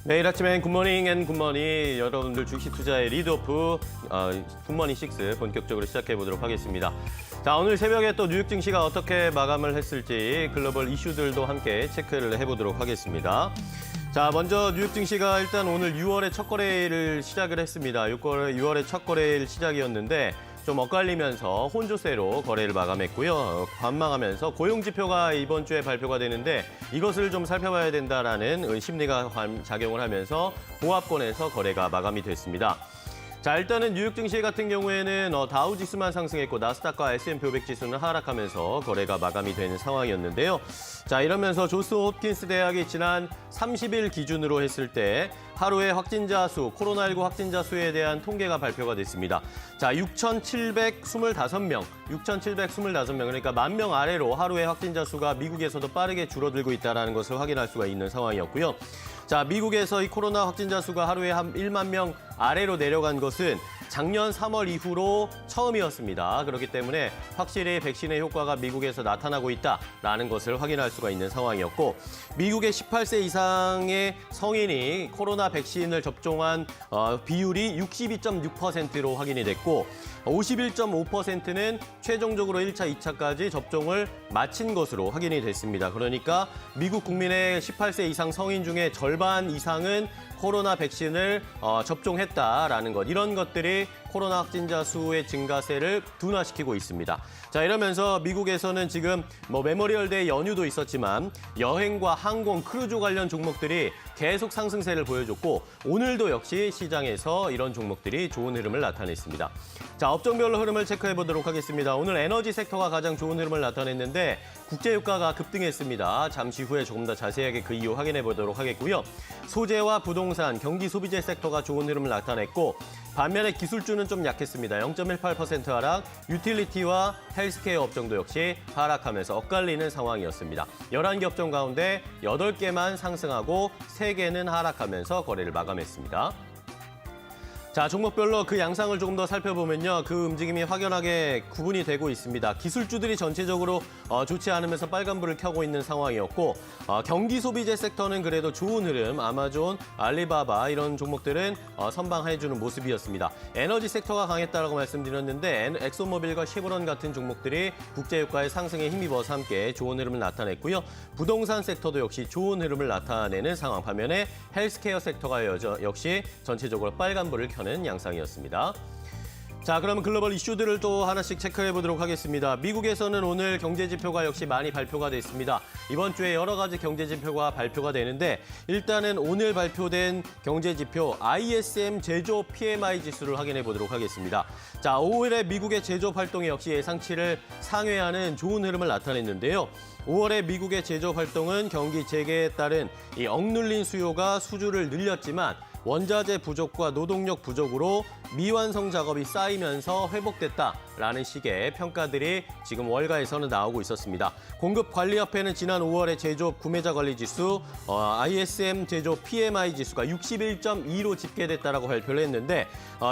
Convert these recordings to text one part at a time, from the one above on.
매일 아침엔 굿모닝 앤 굿머니 여러분들 주식 투자의 리드오프 굿모닝 6 본격적으로 시작해 보도록 하겠습니다. 자, 오늘 새벽에 또 뉴욕 증시가 어떻게 마감을 했을지 글로벌 이슈들도 함께 체크를 해보도록 하겠습니다. 자, 먼저 뉴욕 증시가 일단 오늘 6월의 첫 거래일을 시작을 했습니다. 6월의 첫 거래일 시작이었는데 좀 엇갈리면서 혼조세로 거래를 마감했고요. 관망하면서 고용지표가 이번 주에 발표가 되는데 이것을 좀 살펴봐야 된다라는 심리가 작용을 하면서 보합권에서 거래가 마감이 됐습니다. 자, 일단은 뉴욕 증시 같은 경우에는 다우지수만 상승했고 나스닥과 S&P 500 지수는 하락하면서 거래가 마감이 되는 상황이었는데요. 자, 이러면서 존스 홉킨스 대학이 지난 30일 기준으로 했을 때 하루의 확진자 수, 코로나19 확진자 수에 대한 통계가 발표가 됐습니다. 자, 6,725명, 그러니까 10,000명 아래로 하루의 확진자 수가 미국에서도 빠르게 줄어들고 있다는 것을 확인할 수가 있는 상황이었고요. 자, 미국에서 이 코로나 확진자 수가 하루에 한 1만 명 아래로 내려간 것은 작년 3월 이후로 처음이었습니다. 그렇기 때문에 확실히 백신의 효과가 미국에서 나타나고 있다라는 것을 확인할 수가 있는 상황이었고, 미국의 18세 이상의 성인이 코로나 백신을 접종한 비율이 62.6%로 확인이 됐고 51.5%는 최종적으로 1차, 2차까지 접종을 마친 것으로 확인이 됐습니다. 그러니까 미국 국민의 18세 이상 성인 중에 절반 이상은 코로나 백신을 접종했다라는 것, 이런 것들이 코로나 확진자 수의 증가세를 둔화시키고 있습니다. 자, 이러면서 미국에서는 지금 메모리얼데이 연휴도 있었지만 여행과 항공, 크루즈 관련 종목들이 계속 상승세를 보여줬고 오늘도 역시 시장에서 이런 종목들이 좋은 흐름을 나타냈습니다. 자, 업종별로 흐름을 체크해 보도록 하겠습니다. 오늘 에너지 섹터가 가장 좋은 흐름을 나타냈는데 국제유가가 급등했습니다. 잠시 후에 조금 더 자세하게 그 이유 확인해 보도록 하겠고요. 소재와 부동산, 경기 소비재 섹터가 좋은 흐름을 나타냈고 반면에 기술주는 좀 약했습니다. 0.18% 하락, 유틸리티와 헬스케어 업종도 역시 하락하면서 엇갈리는 상황이었습니다. 11개 업종 가운데 8개만 상승하고 3개는 하락하면서 거래를 마감했습니다. 자, 종목별로 그 양상을 조금 더 살펴보면요. 그 움직임이 확연하게 구분이 되고 있습니다. 기술주들이 전체적으로 좋지 않으면서 빨간불을 켜고 있는 상황이었고 경기 소비재 섹터는 그래도 좋은 흐름, 아마존, 알리바바 이런 종목들은 선방해주는 모습이었습니다. 에너지 섹터가 강했다고 말씀드렸는데 엑소모빌과 쉐보론 같은 종목들이 국제유가의 상승에 힘입어서 함께 좋은 흐름을 나타냈고요. 부동산 섹터도 역시 좋은 흐름을 나타내는 상황, 반면에 헬스케어 섹터가 역시 전체적으로 빨간불을 켜는 양상이었습니다. 자, 그러면 글로벌 이슈들을 또 하나씩 체크해 보도록 하겠습니다. 미국에서는 오늘 경제지표가 역시 많이 발표가 됐습니다. 이번 주에 여러 가지 경제지표가 발표가 되는데 일단은 오늘 발표된 경제지표 ISM 제조업 PMI 지수를 확인해 보도록 하겠습니다. 자, 5월에 미국의 제조업 활동이 역시 예상치를 상회하는 좋은 흐름을 나타냈는데요. 5월에 미국의 제조업 활동은 경기 재개에 따른 이 억눌린 수요가 수주를 늘렸지만 원자재 부족과 노동력 부족으로 미완성 작업이 쌓이면서 회복됐다라는 식의 평가들이 지금 월가에서는 나오고 있었습니다. 공급관리협회는 지난 5월에 제조업 구매자 관리 지수 ISM 제조업 PMI 지수가 61.2로 집계됐다라고 발표를 했는데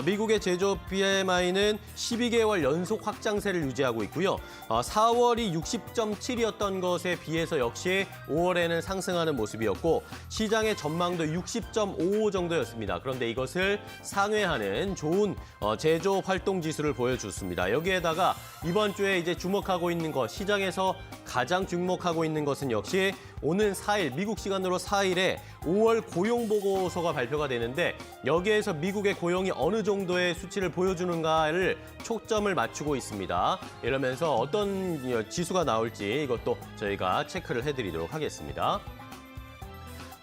미국의 제조업 PMI는 12개월 연속 확장세를 유지하고 있고요. 4월이 60.7이었던 것에 비해서 역시 5월에는 상승하는 모습이었고 시장의 전망도 60.5 정도였습니다. 그런데 이것을 상회하는 좋은 제조업 활동 지수를 보여줬습니다. 여기에다가 이번 주에 이제 주목하고 있는 것, 시장에서 가장 주목하고 있는 것은 역시 오는 4일, 미국 시간으로 4일에 5월 고용보고서가 발표가 되는데 여기에서 미국의 고용이 어느 정도의 수치를 보여주는가를 초점을 맞추고 있습니다. 이러면서 어떤 지수가 나올지 이것도 저희가 체크를 해드리도록 하겠습니다.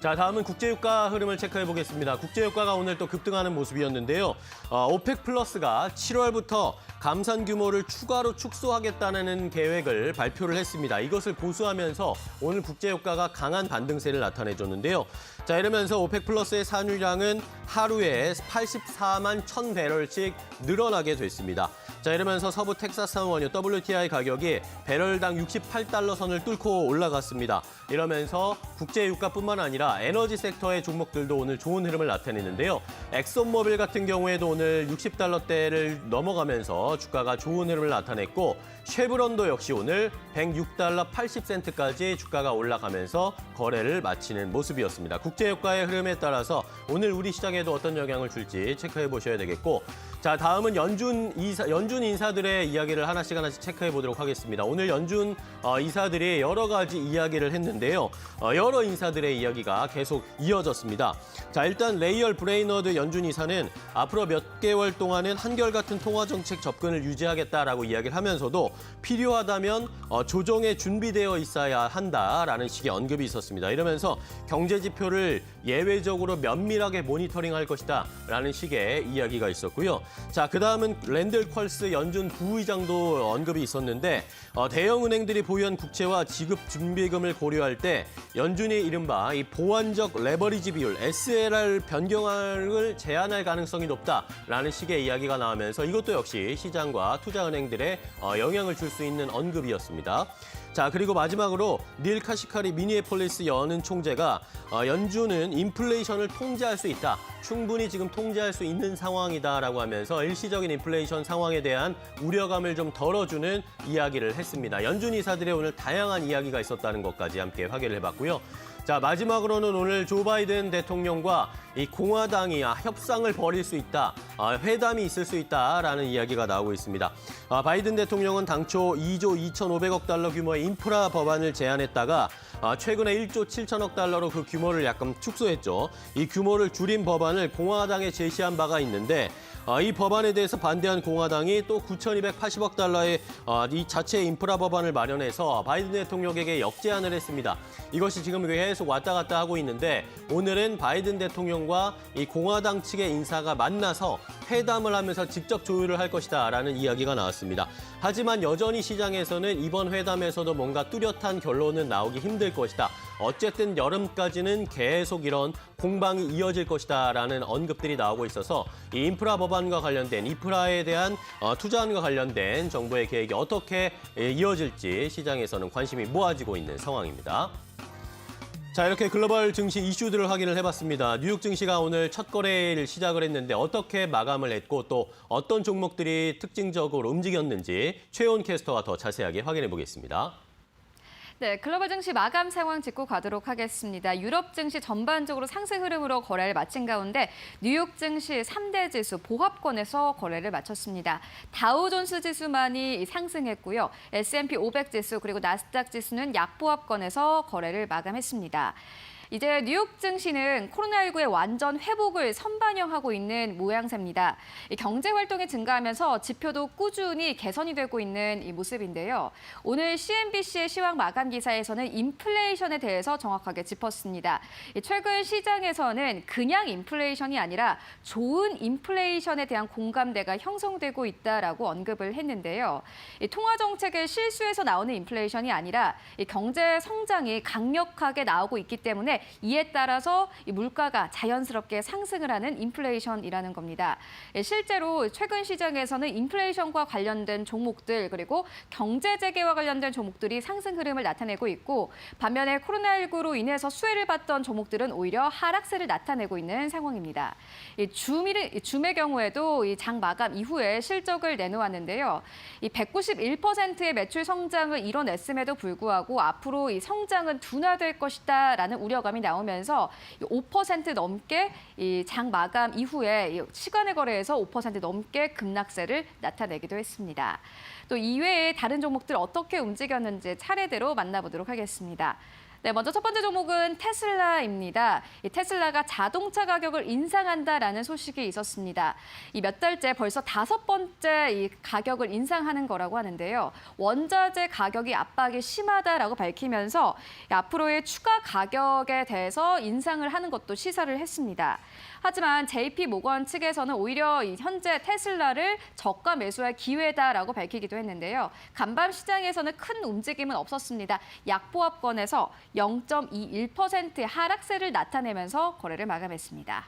자, 다음은 국제유가 흐름을 체크해 보겠습니다. 국제유가가 오늘 또 급등하는 모습이었는데요. 오펙 플러스가 7월부터 감산 규모를 추가로 축소하겠다는 계획을 발표를 했습니다. 이것을 고수하면서 오늘 국제유가가 강한 반등세를 나타내줬는데요. 자, 이러면서 오펙 플러스의 산유량은 하루에 84만 1000배럴씩 늘어나게 됐습니다. 자, 이러면서 서부 텍사스 원유 WTI 가격이 배럴당 68달러 선을 뚫고 올라갔습니다. 이러면서 국제 유가뿐만 아니라 에너지 섹터의 종목들도 오늘 좋은 흐름을 나타내는데요. 엑손모빌 같은 경우에도 오늘 60달러대를 넘어가면서 주가가 좋은 흐름을 나타냈고 쉐브론도 역시 오늘 106달러 80센트까지 주가가 올라가면서 거래를 마치는 모습이었습니다. 국제 유가의 흐름에 따라서 오늘 우리 시장에도 어떤 영향을 줄지 체크해 보셔야 되겠고, 자, 다음은 연준 인사들의 이야기를 하나씩 체크해 보도록 하겠습니다. 오늘 연준 이사들이 여러 가지 이야기를 했는데요. 여러 인사들의 이야기가 계속 이어졌습니다. 자, 일단 레이얼 브레이너드 연준 이사는 앞으로 몇 개월 동안은 한결같은 통화 정책 접근을 유지하겠다라고 이야기를 하면서도 필요하다면 조정에 준비되어 있어야 한다라는 식의 언급이 있었습니다. 이러면서 경제 지표를 예외적으로 면밀하게 모니터링할 것이다라는 식의 이야기가 있었고요. 자, 그다음은 랜들 퀄스 연준 부의장도 언급이 있었는데 대형은행들이 보유한 국채와 지급 준비금을 고려할 때 연준이 이른바 이 보완적 레버리지 비율 SLR 변경을 제한할 가능성이 높다라는 식의 이야기가 나오면서 이것도 역시 시장과 투자은행들의 영향을 줄 수 있는 언급이었습니다. 자, 그리고 마지막으로 닐 카시카리 미니애폴리스 연은 총재가 연준은 인플레이션을 통제할 수 있다. 충분히 지금 통제할 수 있는 상황이다라고 하면서 일시적인 인플레이션 상황에 대한 우려감을 좀 덜어주는 이야기를 했습니다. 연준 이사들의 오늘 다양한 이야기가 있었다는 것까지 함께 확인을 해봤고요. 자, 마지막으로는 오늘 조 바이든 대통령과 이 공화당이 협상을 벌일 수 있다, 회담이 있을 수 있다라는 이야기가 나오고 있습니다. 바이든 대통령은 당초 2조 2,500억 달러 규모의 인프라 법안을 제안했다가 최근에 1조 7천억 달러로 그 규모를 약간 축소했죠. 이 규모를 줄인 법안을 공화당에 제시한 바가 있는데 이 법안에 대해서 반대한 공화당이 또 9,280억 달러의 이 자체 인프라 법안을 마련해서 바이든 대통령에게 역제안을 했습니다. 이것이 지금 계속 왔다 갔다 하고 있는데 오늘은 바이든 대통령과 이 공화당 측의 인사가 만나서 회담을 하면서 직접 조율을 할 것이다라는 이야기가 나왔습니다. 하지만 여전히 시장에서는 이번 회담에서도 뭔가 뚜렷한 결론은 나오기 힘들 것이다. 어쨌든 여름까지는 계속 이런 공방이 이어질 것이다라는 언급들이 나오고 있어서 이 인프라 법안과 관련된 인프라에 대한 투자안과 관련된 정부의 계획이 어떻게 이어질지 시장에서는 관심이 모아지고 있는 상황입니다. 자, 이렇게 글로벌 증시 이슈들을 확인을 해봤습니다. 뉴욕 증시가 오늘 첫 거래일 시작을 했는데 어떻게 마감을 했고 또 어떤 종목들이 특징적으로 움직였는지 최온 캐스터가 더 자세하게 확인해 보겠습니다. 네, 글로벌 증시 마감 상황 짚고 가도록 하겠습니다. 유럽 증시 전반적으로 상승 흐름으로 거래를 마친 가운데 뉴욕 증시 3대 지수 보합권에서 거래를 마쳤습니다. 다우존스 지수만이 상승했고요. S&P 500 지수 그리고 나스닥 지수는 약보합권에서 거래를 마감했습니다. 이제 뉴욕 증시는 코로나19의 완전 회복을 선반영하고 있는 모양새입니다. 경제 활동이 증가하면서 지표도 꾸준히 개선이 되고 있는 이 모습인데요. 오늘 CNBC의 시황 마감 기사에서는 인플레이션에 대해서 정확하게 짚었습니다. 최근 시장에서는 그냥 인플레이션이 아니라 좋은 인플레이션에 대한 공감대가 형성되고 있다라고 언급을 했는데요. 통화 정책의 실수에서 나오는 인플레이션이 아니라 경제 성장이 강력하게 나오고 있기 때문에 이에 따라서 물가가 자연스럽게 상승을 하는 인플레이션이라는 겁니다. 실제로 최근 시장에서는 인플레이션과 관련된 종목들 그리고 경제 재개와 관련된 종목들이 상승 흐름을 나타내고 있고 반면에 코로나19로 인해서 수혜를 봤던 종목들은 오히려 하락세를 나타내고 있는 상황입니다. 줌의 경우에도 이 장 마감 이후에 실적을 내놓았는데요. 이 191%의 매출 성장을 이뤄냈음에도 불구하고 앞으로 이 성장은 둔화될 것이다라는 우려가 나오면서 5% 넘게 이 장 마감 이후에 시간의 거래에서 5% 넘게 급락세를 나타내기도 했습니다. 또 이외에 다른 종목들 어떻게 움직였는지 차례대로 만나보도록 하겠습니다. 네, 먼저 첫 번째 종목은 테슬라입니다. 이 테슬라가 자동차 가격을 인상한다라는 소식이 있었습니다. 이 몇 달째 벌써 5번째 이 가격을 인상하는 거라고 하는데요. 원자재 가격이 압박이 심하다라고 밝히면서 앞으로의 추가 가격에 대해서 인상을 하는 것도 시사를 했습니다. 하지만 JP 모건 측에서는 오히려 현재 테슬라를 저가 매수할 기회다라고 밝히기도 했는데요. 간밤 시장에서는 큰 움직임은 없었습니다. 약보합권에서 0.21%의 하락세를 나타내면서 거래를 마감했습니다.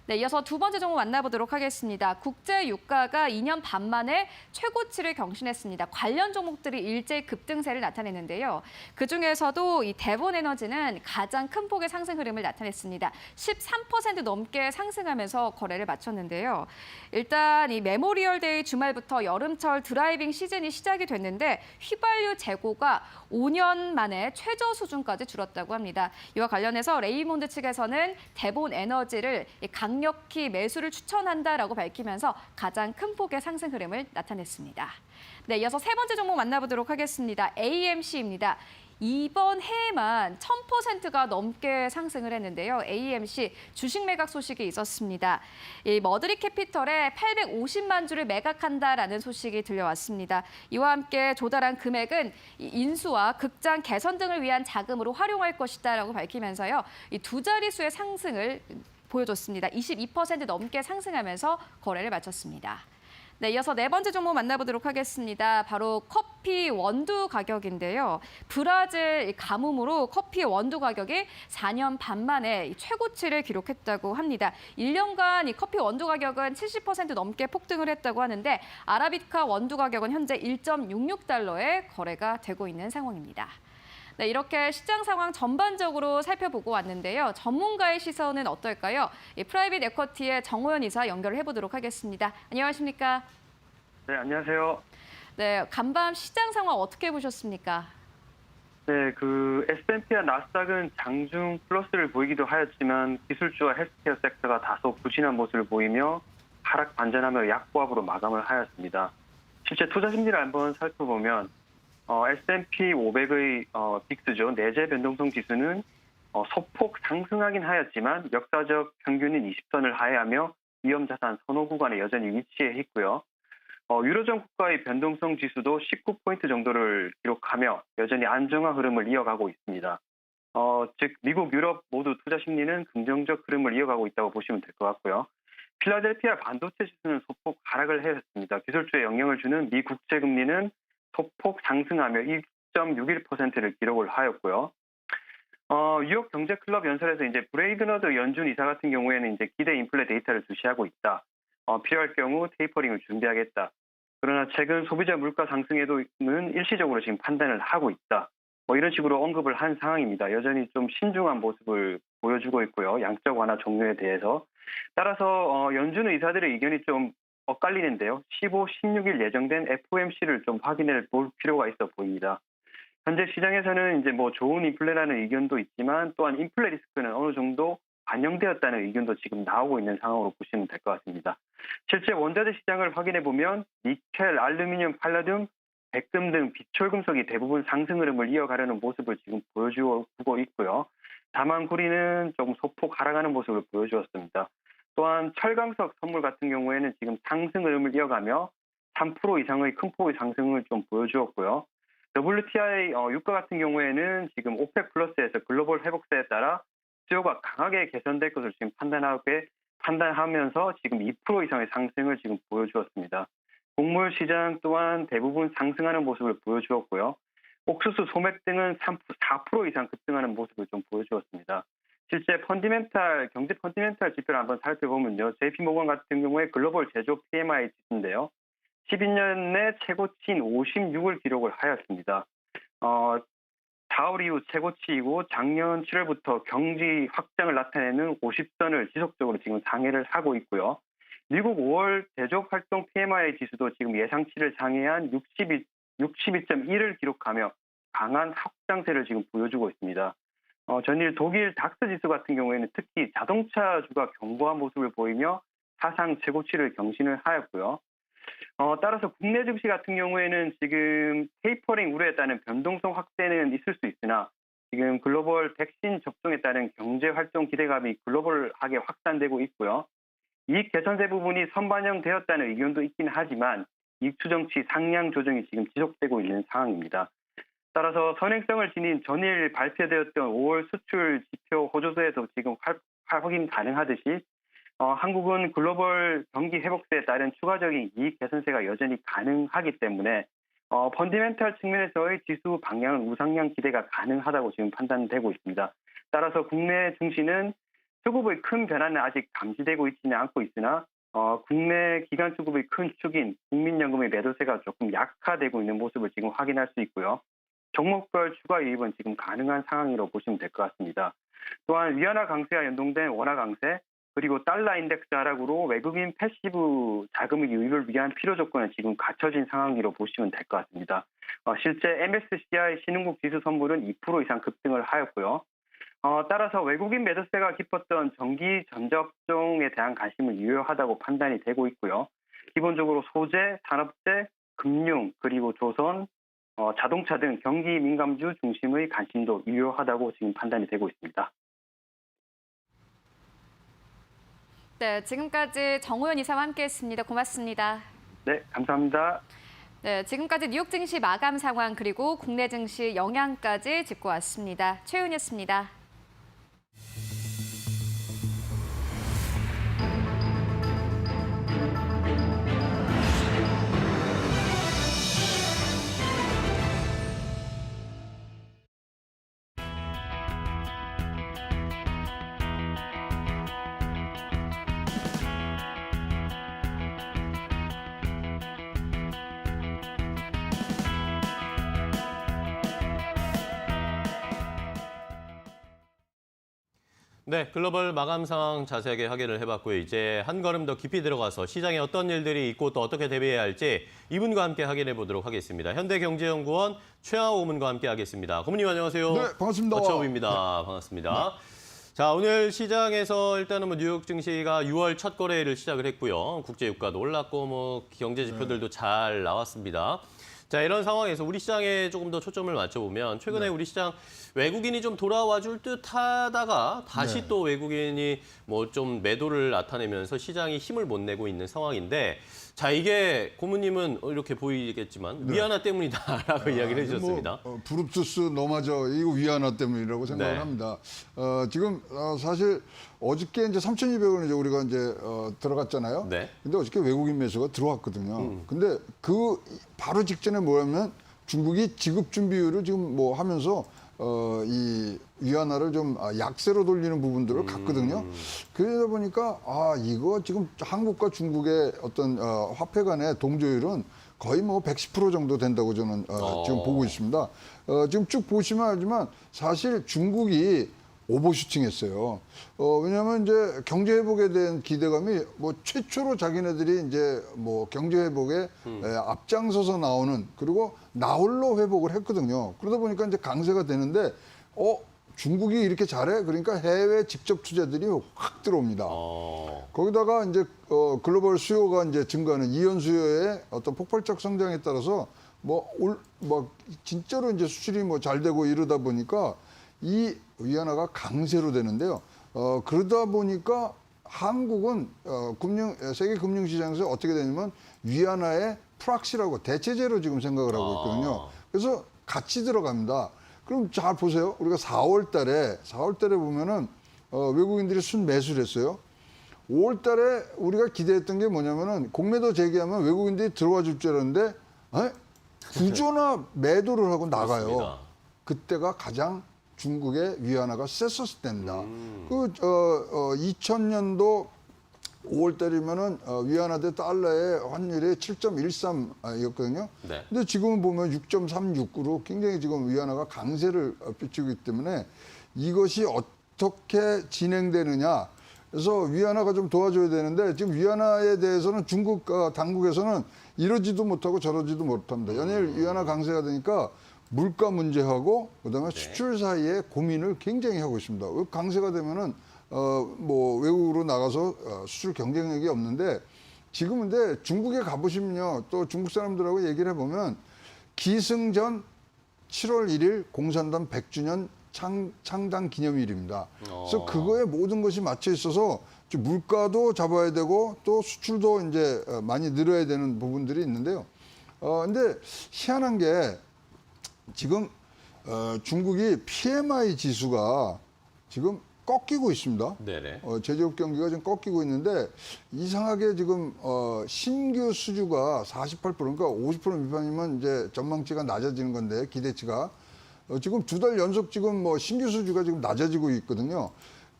네, 이어서 두 번째 종목 만나보도록 하겠습니다. 국제 유가가 2년 반 만에 최고치를 경신했습니다. 관련 종목들이 일제히 급등세를 나타냈는데요. 그중에서도 이 대본에너지는 가장 큰 폭의 상승 흐름을 나타냈습니다. 13% 넘게 상승하면서 거래를 마쳤는데요. 일단 이 메모리얼데이 주말부터 여름철 드라이빙 시즌이 시작이 됐는데 휘발유 재고가 5년 만에 최저 수준까지 줄었다고 합니다. 이와 관련해서 레이몬드 측에서는 대본에너지를 강력히 매수를 추천한다라고 밝히면서 가장 큰 폭의 상승 흐름을 나타냈습니다. 네, 이어서 세 번째 종목 만나보도록 하겠습니다. AMC입니다. 이번 해에만 1000%가 넘게 상승을 했는데요. AMC 주식 매각 소식이 있었습니다. 이 머드리 캐피털에 850만 주를 매각한다라는 소식이 들려왔습니다. 이와 함께 조달한 금액은 인수와 극장 개선 등을 위한 자금으로 활용할 것이다라고 밝히면서요. 이 두 자릿수의 상승을 보여줬습니다. 22% 넘게 상승하면서 거래를 마쳤습니다. 네, 이어서 네 번째 종목 만나보도록 하겠습니다. 바로 커피 원두 가격인데요. 브라질 가뭄으로 커피 원두 가격이 4년 반 만에 최고치를 기록했다고 합니다. 1년간 이 커피 원두 가격은 70% 넘게 폭등을 했다고 하는데 아라비카 원두 가격은 현재 1.66달러에 거래가 되고 있는 상황입니다. 네, 이렇게 시장 상황 전반적으로 살펴보고 왔는데요. 전문가의 시선은 어떨까요? 프라이빗 에쿼티의 정호연 이사 연결을 해보도록 하겠습니다. 안녕하십니까? 네, 안녕하세요. 네, 간밤 시장 상황 어떻게 보셨습니까? 네, S&P와 나스닥은 장중 플러스를 보이기도 하였지만 기술주와 헬스케어 섹터가 다소 부진한 모습을 보이며 하락 반전하며 약보합으로 마감을 하였습니다. 실제 투자 심리를 한번 살펴보면 S&P 500의 빅스죠. 내재 변동성 지수는 소폭 상승하긴 하였지만 역사적 평균인 20선을 하회하며 위험자산 선호 구간에 여전히 위치해 있고요. 유로존 국가의 변동성 지수도 19포인트 정도를 기록하며 여전히 안정화 흐름을 이어가고 있습니다. 즉 미국, 유럽 모두 투자 심리는 긍정적 흐름을 이어가고 있다고 보시면 될 것 같고요. 필라델피아 반도체 지수는 소폭 하락을 했습니다. 기술주에 영향을 주는 미 국채 금리는 소폭 상승하며 1.61%를 기록을 하였고요. 뉴욕 경제클럽 연설에서 이제 브레이드너드 연준 이사 같은 경우에는 이제 기대 인플레 데이터를 주시하고 있다. 필요할 경우 테이퍼링을 준비하겠다. 그러나 최근 소비자 물가 상승에도는 일시적으로 지금 판단을 하고 있다. 이런 식으로 언급을 한 상황입니다. 여전히 좀 신중한 모습을 보여주고 있고요. 양적 완화 종료에 대해서. 따라서 연준 의사들의 의견이 좀 엇갈리는데요. 15, 16일 예정된 FOMC를 좀 확인해 볼 필요가 있어 보입니다. 현재 시장에서는 이제 좋은 인플레라는 의견도 있지만 또한 인플레 리스크는 어느 정도 반영되었다는 의견도 지금 나오고 있는 상황으로 보시면 될 것 같습니다. 실제 원자재 시장을 확인해 보면 니켈, 알루미늄, 팔라듐, 백금 등 비철금속이 대부분 상승 흐름을 이어가려는 모습을 지금 보여주고 있고요. 다만 구리는 조금 소폭 하락하는 모습을 보여주었습니다. 또한 철강석 선물 같은 경우에는 지금 상승 흐름을 이어가며 3% 이상의 큰 폭의 상승을 좀 보여주었고요. WTI 유가 같은 경우에는 지금 오펙 플러스에서 글로벌 회복세에 따라 수요가 강하게 개선될 것을 지금 판단하면서 지금 2% 이상의 상승을 지금 보여주었습니다. 곡물 시장 또한 대부분 상승하는 모습을 보여주었고요. 옥수수, 소맥 등은 4% 이상 급등하는 모습을 좀 보여주었습니다. 실제 경제 펀디멘탈 지표를 한번 살펴보면요. JP모건 같은 경우에 글로벌 제조업 PMI 지수인데요. 12년 내 최고치인 56을 기록을 하였습니다. 4월 이후 최고치이고 작년 7월부터 경기 확장을 나타내는 50선을 지속적으로 지금 상회를 하고 있고요. 미국 5월 제조업 활동 PMI 지수도 지금 예상치를 상회한 62.1을 기록하며 강한 확장세를 지금 보여주고 있습니다. 전일 독일 닥스 지수 같은 경우에는 특히 자동차주가 견고한 모습을 보이며 사상 최고치를 경신을 하였고요. 따라서 국내 증시 같은 경우에는 지금 테이퍼링 우려에 따른 변동성 확대는 있을 수 있으나 지금 글로벌 백신 접종에 따른 경제 활동 기대감이 글로벌하게 확산되고 있고요. 이익 개선세 부분이 선반영되었다는 의견도 있긴 하지만 이익 추정치 상향 조정이 지금 지속되고 있는 상황입니다. 따라서 선행성을 지닌 전일 발표되었던 5월 수출 지표 호조서에도 지금 확인 가능하듯이 한국은 글로벌 경기 회복세에 따른 추가적인 이익 개선세가 여전히 가능하기 때문에 펀디멘탈 측면에서의 지수 방향은 우상향 기대가 가능하다고 지금 판단되고 있습니다. 따라서 국내 증시는 수급의 큰 변화는 아직 감지되고 있지는 않고 있으나 국내 기관 수급의 큰 축인 국민연금의 매도세가 조금 약화되고 있는 모습을 지금 확인할 수 있고요. 종목별 추가 유입은 지금 가능한 상황으로 보시면 될 것 같습니다. 또한 위안화 강세와 연동된 원화 강세, 그리고 달러 인덱스 하락으로 외국인 패시브 자금의 유입을 위한 필요 조건은 지금 갖춰진 상황으로 보시면 될 것 같습니다. 실제 MSCI 신흥국 지수 선물은 2% 이상 급등을 하였고요. 따라서 외국인 매도세가 깊었던 전기 전자업종에 대한 관심을 유효하다고 판단이 되고 있고요. 기본적으로 소재, 산업재, 금융, 그리고 조선, 자동차 등 경기 민감주 중심의 관심도 유효하다고 지금 판단이 되고 있습니다. 네, 지금까지 정호연 이사와 함께했습니다. 고맙습니다. 네, 감사합니다. 네, 지금까지 뉴욕 증시 마감 상황 그리고 국내 증시 영향까지 짚고 왔습니다. 최윤이었습니다. 네, 글로벌 마감 상황 자세하게 확인을 해봤고요. 이제 한 걸음 더 깊이 들어가서 시장에 어떤 일들이 있고 또 어떻게 대비해야 할지 이분과 함께 확인해 보도록 하겠습니다. 현대경제연구원 최하호 고문과 함께 하겠습니다. 고문님 안녕하세요. 네, 반갑습니다. 최하호입니다. 반갑습니다. 자, 오늘 시장에서 일단은 뭐 뉴욕 증시가 6월 첫 거래를 시작을 했고요. 국제 유가도 올랐고 뭐 경제 지표들도 잘 나왔습니다. 자, 이런 상황에서 우리 시장에 조금 더 초점을 맞춰보면 최근에 우리 시장 외국인이 좀 돌아와 줄 듯 하다가 다시 또 외국인이 뭐 좀 매도를 나타내면서 시장이 힘을 못 내고 있는 상황인데 자, 이게 고문님은 이렇게 보이겠지만 위안화 때문이다라고 이야기를 해주셨습니다. 브룹투스 너마저 이거 위안화 때문이라고 생각을 네. 합니다. 지금 사실 어저께 이제 3,200원 이제 우리가 이제 들어갔잖아요. 네. 근데 어저께 외국인 매수가 들어왔거든요. 근데 그 바로 직전에 뭐냐면 중국이 지급 준비율을 지금 뭐 하면서 이 위안화를 좀 약세로 돌리는 부분들을 갔거든요. 그러다 보니까 이거 지금 한국과 중국의 어떤 화폐 간의 동조율은 거의 뭐 110% 정도 된다고 저는 지금 보고 있습니다. 지금 쭉 보시면 알지만 사실 중국이 오버슈팅했어요. 왜냐하면 이제 경제 회복에 대한 기대감이 뭐 최초로 자기네들이 이제 뭐 경제 회복에 앞장서서 나오는 그리고 나홀로 회복을 했거든요. 그러다 보니까 이제 강세가 되는데 중국이 이렇게 잘해? 그러니까 해외 직접 투자들이 확 들어옵니다. 거기다가 이제 글로벌 수요가 이제 증가하는 이연 수요의 어떤 폭발적 성장에 따라서 뭐 진짜로 이제 수출이 뭐 잘 되고 이러다 보니까 이 위안화가 강세로 되는데요. 그러다 보니까 한국은 세계 금융시장에서 어떻게 되냐면 위안화의 프락시라고 대체제로 지금 생각을 하고 있거든요. 그래서 같이 들어갑니다. 그럼 잘 보세요. 우리가 4월 달에 보면은 외국인들이 순매수를 했어요. 5월 달에 우리가 기대했던 게 뭐냐면은 공매도 재개하면 외국인들이 들어와 줄 줄 알았는데 구조나 매도를 하고 나가요. 그렇습니다. 그때가 가장 중국의 위안화가 셌었을 때입니다. 2000년도 5월 달이면은 위안화 대 달러의 환율이 7.13였거든요. 네. 근데 지금은 보면 6.36으로 굉장히 지금 위안화가 강세를 펼치고 있기 때문에 이것이 어떻게 진행되느냐. 그래서 위안화가 좀 도와줘야 되는데 지금 위안화에 대해서는 중국 당국에서는 이러지도 못하고 저러지도 못합니다. 연일 위안화 강세가 되니까 물가 문제하고 그다음에 수출 사이에 고민을 굉장히 하고 있습니다. 강세가 되면은 뭐 외국으로 나가서 수출 경쟁력이 없는데 지금 근데 중국에 가보시면요. 또 중국 사람들하고 얘기를 해보면 기승전 7월 1일 공산당 100주년 창당 기념일입니다. 그래서 그거에 모든 것이 맞춰 있어서 물가도 잡아야 되고 또 수출도 이제 많이 늘어야 되는 부분들이 있는데요. 근데 희한한 게 지금 중국이 PMI 지수가 지금 꺾이고 있습니다. 네네. 제조업 경기가 지금 꺾이고 있는데 이상하게 지금 신규 수주가 48% 그러니까 50% 미만이면 이제 전망치가 낮아지는 건데 기대치가 지금 2달 연속 지금 뭐 신규 수주가 지금 낮아지고 있거든요.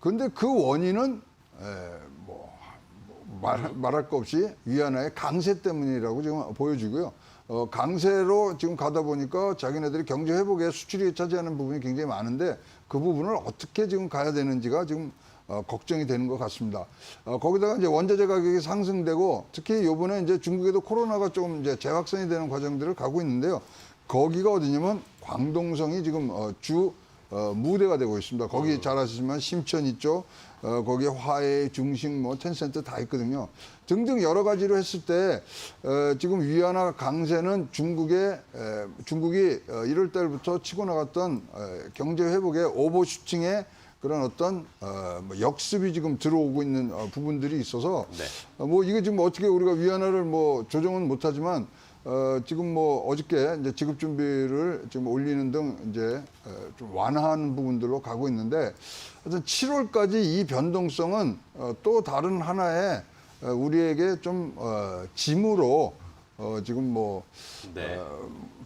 그런데 그 원인은 말할 거 없이 위안화의 강세 때문이라고 지금 보여지고요. 강세로 지금 가다 보니까 자기네들이 경제 회복에 수출이 차지하는 부분이 굉장히 많은데 그 부분을 어떻게 지금 가야 되는지가 지금 걱정이 되는 것 같습니다. 거기다가 이제 원자재 가격이 상승되고 특히 이번에 이제 중국에도 코로나가 좀 이제 재확산이 되는 과정들을 가고 있는데요. 거기가 어디냐면 광동성이 지금 무대가 되고 있습니다. 거기 잘 아시지만 심천 있죠. 거기에 화해, 중식, 텐센트 다 있거든요. 등등 여러 가지로 했을 때 지금 위안화 강세는 중국이 1월 달부터 치고 나갔던 경제 회복의 오버슈팅에 그런 어떤 역습이 지금 들어오고 있는 부분들이 있어서 이게 지금 어떻게 우리가 위안화를 조정은 못하지만 지금 어저께 이제 지급 준비를 지금 올리는 등 이제 좀 완화하는 부분들로 가고 있는데 하여튼 7월까지 이 변동성은 또 다른 하나의 우리에게 좀 짐으로 지금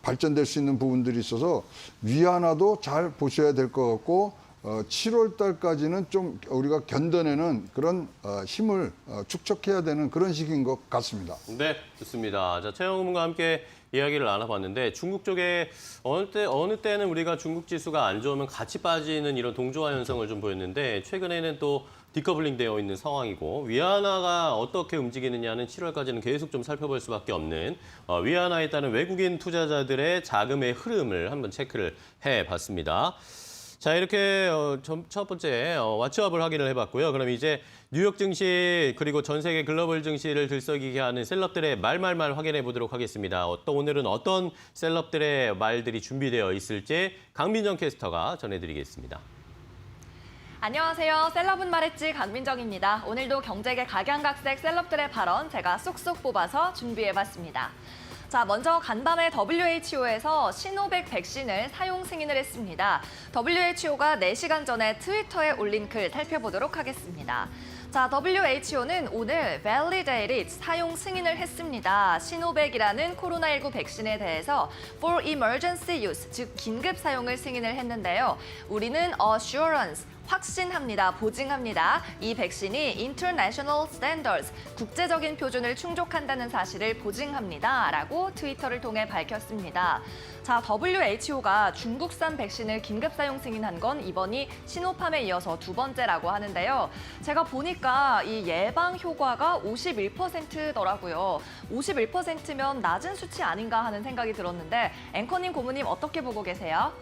발전될 수 있는 부분들이 있어서 위안화도 잘 보셔야 될 것 같고 7월 달까지는 좀 우리가 견뎌내는 그런 힘을 축적해야 되는 그런 시기인 것 같습니다. 네, 좋습니다. 자, 최영 의원과 함께 이야기를 나눠봤는데 중국 쪽에 어느 때는 우리가 중국 지수가 안 좋으면 같이 빠지는 이런 동조화 현상을 좀 보였는데 최근에는 또 디커플링 되어 있는 상황이고 위안화가 어떻게 움직이느냐는 7월까지는 계속 좀 살펴볼 수밖에 없는 위안화에 따른 외국인 투자자들의 자금의 흐름을 한번 체크를 해봤습니다. 자, 이렇게 첫 번째 왓츠업을 확인을 해봤고요. 그럼 이제 뉴욕 증시 그리고 전 세계 글로벌 증시를 들썩이게 하는 셀럽들의 말 확인해 보도록 하겠습니다. 또 오늘은 어떤 셀럽들의 말들이 준비되어 있을지 강민정 캐스터가 전해드리겠습니다. 안녕하세요. 셀럽은 말했지 강민정입니다. 오늘도 경제계 각양각색 셀럽들의 발언 제가 쏙쏙 뽑아서 준비해봤습니다. 자, 먼저 간밤에 WHO에서 시노백 백신을 사용 승인을 했습니다. WHO가 4시간 전에 트위터에 올린 글 살펴보도록 하겠습니다. 자, WHO는 오늘 validated 사용 승인을 했습니다. 시노백이라는 코로나19 백신에 대해서 for emergency use, 즉 긴급 사용을 승인을 했는데요. 우리는 assurance, 확신합니다, 보증합니다. 이 백신이 international standards, 국제적인 표준을 충족한다는 사실을 보증합니다. 라고 트위터를 통해 밝혔습니다. 자, WHO가 중국산 백신을 긴급 사용 승인한 건 이번이 시노팜에 이어서 두 번째라고 하는데요. 제가 보니까 이 예방 효과가 51%더라고요. 51%면 낮은 수치 아닌가 하는 생각이 들었는데 앵커님, 고모님 어떻게 보고 계세요?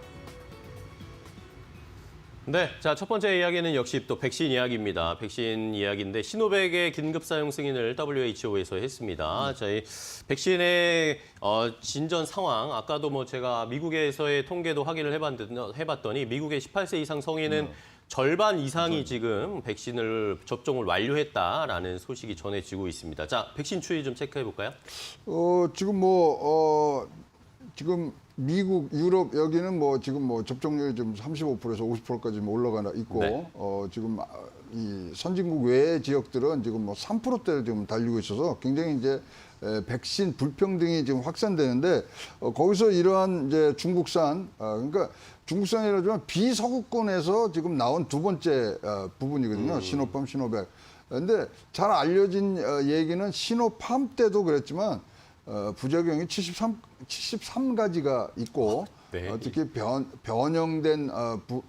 네, 자, 첫 번째 이야기는 역시 또 백신 이야기입니다. 백신 이야기인데 시노백의 긴급 사용 승인을 WHO에서 했습니다. 저희 백신의 진전 상황, 아까도 제가 미국에서의 통계도 확인을 해봤더니 미국의 18세 이상 성인은 절반 이상이 지금 백신을 접종을 완료했다라는 소식이 전해지고 있습니다. 자, 백신 추이 좀 체크해 볼까요? 지금 미국, 유럽 여기는 지금 접종률이 좀 35%에서 50%까지 올라가 있고 네. 지금 이 선진국 외의 지역들은 지금 3%대를 지금 달리고 있어서 굉장히 이제 백신 불평등이 지금 확산되는데 거기서 이러한 이제 중국산 그러니까 중국산이라지만 비서구권에서 지금 나온 두 번째 부분이거든요. 시노팜, 시노백. 그런데 잘 알려진 얘기는 시노팜 때도 그랬지만 부작용이 73가지가 있고 네. 특히 변형된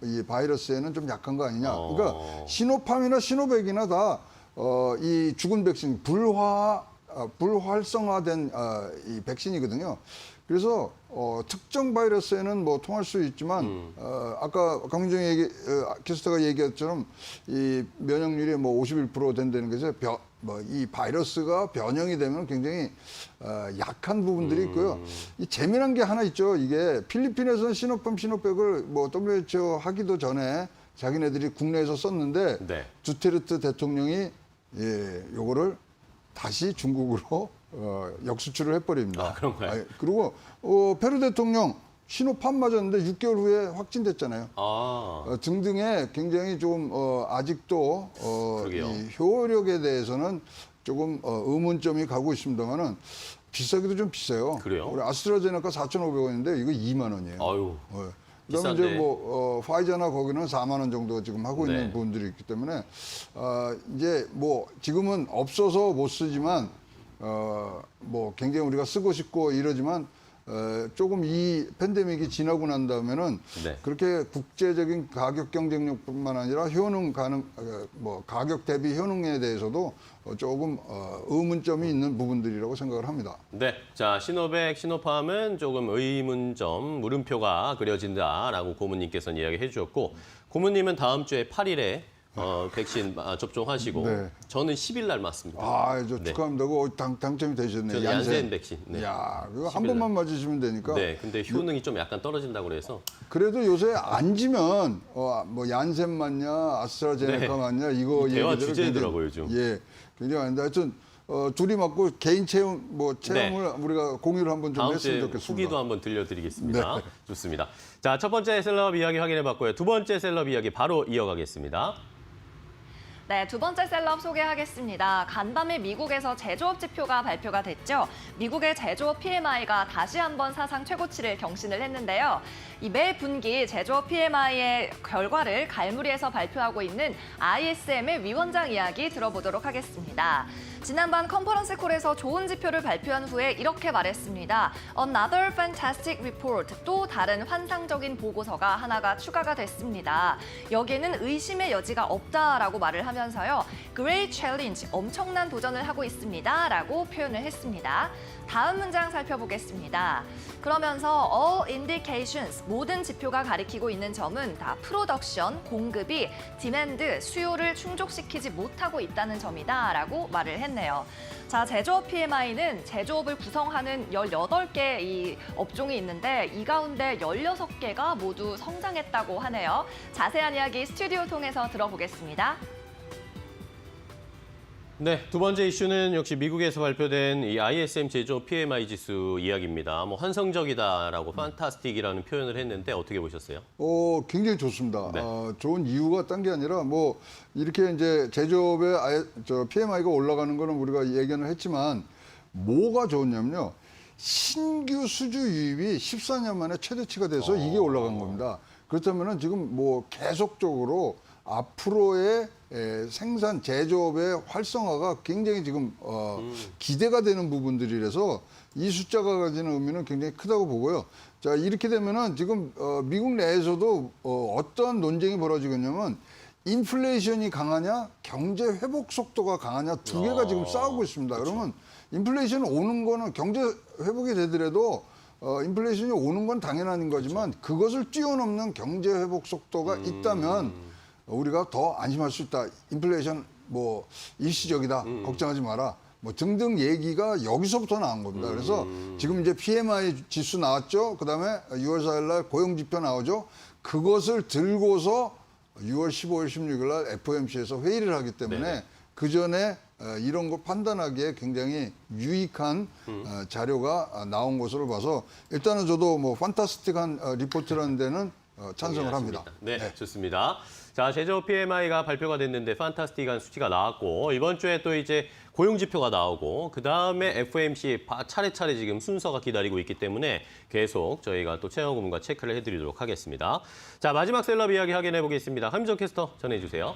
이 바이러스에는 좀 약한 거 아니냐. 그러니까 시노팜이나 시노백이나 다 이 죽은 백신 불활성화된 이 백신이거든요. 그래서 특정 바이러스에는 통할 수 있지만 아까 강민정 캐스터가 얘기했처럼 이 면역률이 51% 된다는 것에 이 바이러스가 변형이 되면 굉장히 약한 부분들이 있고요. 이 재미난 게 하나 있죠. 이게 필리핀에서는 시노팜, 시노백을 WHO 하기도 전에 자기네들이 국내에서 썼는데 네. 두테르테 대통령이 요거를 다시 중국으로 역수출을 해버립니다. 아, 그런가요? 그리고 페루 대통령 시노팜 맞았는데 6개월 후에 확진됐잖아요. 등등의 굉장히 좀 아직도 이 효력에 대해서는 조금 의문점이 가고 있습니다만은 비싸기도 좀 비싸요. 그래요? 우리 아스트라제네카 4,500원인데 이거 2만 원이에요. 아유. 그다음에 비싼데. 이제 뭐 파이자나 거기는 4만 원 정도 지금 하고 있는 네. 부분들이 있기 때문에 이제 뭐 지금은 없어서 못 쓰지만 뭐 굉장히 우리가 쓰고 싶고 이러지만 조금 이 팬데믹이 지나고 난 다음에는 네. 그렇게 국제적인 가격 경쟁력뿐만 아니라 효능 가능 뭐 가격 대비 효능에 대해서도 조금 의문점이 있는 부분들이라고 생각을 합니다. 네, 자 시노백, 시노팜은 조금 의문점, 물음표가 그려진다라고 고문님께서는 이야기해 주셨고 고문님은 다음 주에 8일에 백신 접종하시고 네. 저는 10일 날 맞습니다. 저 네. 축하합니다. 그거 당첨이 되셨네요. 저는 얀센 백신. 네. 야, 그거 한 11일 번만 맞으시면 되니까. 네, 근데 효능이 좀 약간 떨어진다고 그래서 그래도 요새 앉으면 뭐 얀센 맞냐, 아스트라제네카 네. 맞냐 이거 대화 얘기들을 주제더라고요, 굉장히- 요즘. 예, 굉장히 많은데 하여튼 둘이 맞고 개인 체험을 우리가 공유를 한번 좀 다음 했으면 주에 좋겠습니다. 후기도 한번 들려드리겠습니다. 네. 좋습니다. 자, 첫 번째 셀럽 이야기 확인해봤고요. 두 번째 셀럽 이야기 바로 이어가겠습니다. 네, 두 번째 셀럽 소개하겠습니다. 간밤에 미국에서 제조업 지표가 발표가 됐죠. 미국의 제조업 PMI가 다시 한번 사상 최고치를 경신을 했는데요. 이 매 분기 제조업 PMI의 결과를 갈무리해서 발표하고 있는 ISM의 위원장 이야기 들어보도록 하겠습니다. 지난번 컨퍼런스 콜에서 좋은 지표를 발표한 후에 이렇게 말했습니다. Another fantastic report. 또 다른 환상적인 보고서가 하나가 추가가 됐습니다. 여기에는 의심의 여지가 없다라고 말을 하면서요. Great challenge. 엄청난 도전을 하고 있습니다. 라고 표현을 했습니다. 다음 문장 살펴보겠습니다. 그러면서 all indications, 모든 지표가 가리키고 있는 점은 다 production, 공급이 demand, 수요를 충족시키지 못하고 있다는 점이다 라고 말을 했네요. 자, 제조업 PMI는 제조업을 구성하는 18개 이 업종이 있는데 이 가운데 16개가 모두 성장했다고 하네요. 자세한 이야기 스튜디오 통해서 들어보겠습니다. 네, 두 번째 이슈는 역시 미국에서 발표된 이 ISM 제조업 PMI 지수 이야기입니다. 뭐 환상적이다라고 판타스틱이라는 표현을 했는데 어떻게 보셨어요? 굉장히 좋습니다. 네. 좋은 이유가 딴 게 아니라 뭐 이렇게 이제 제조업의 PMI가 올라가는 거는 우리가 예견을 했지만 뭐가 좋냐면요. 신규 수주 유입이 14년 만에 최대치가 돼서 이게 올라간 겁니다. 그렇다면은 지금 뭐 계속적으로 앞으로의 생산 제조업의 활성화가 굉장히 지금 기대가 되는 부분들이라서 이 숫자가 가지는 의미는 굉장히 크다고 보고요. 자, 이렇게 되면은 지금 미국 내에서도 어떠한 논쟁이 벌어지겠냐면 인플레이션이 강하냐, 경제 회복 속도가 강하냐 두 개가 지금 싸우고 있습니다. 그러면 인플레이션 오는 거는 경제 회복이 되더라도 인플레이션이 오는 건 당연한 거지만 그것을 뛰어넘는 경제 회복 속도가 있다면 우리가 더 안심할 수 있다. 인플레이션 뭐 일시적이다. 걱정하지 마라. 뭐 등등 얘기가 여기서부터 나온 겁니다. 그래서 지금 이제 PMI 지수 나왔죠. 그다음에 6월 4일 날 고용 지표 나오죠. 그것을 들고서 6월 15일, 16일 날 FOMC에서 회의를 하기 때문에 네네. 그 전에 이런 거 판단하기에 굉장히 유익한 자료가 나온 것으로 봐서 일단은 저도 뭐 판타스틱한 리포트라는 데는 찬성을 합니다. 네, 좋습니다. 자, 제조업 PMI가 발표가 됐는데 판타스틱한 수치가 나왔고 이번 주에 또 이제 고용 지표가 나오고 그다음에 FOMC 차례차례 지금 순서가 기다리고 있기 때문에 계속 저희가 또 최영 고문과 체크를 해드리도록 하겠습니다. 자, 마지막 셀럽 이야기 확인해 보겠습니다. 함정 캐스터 전해주세요.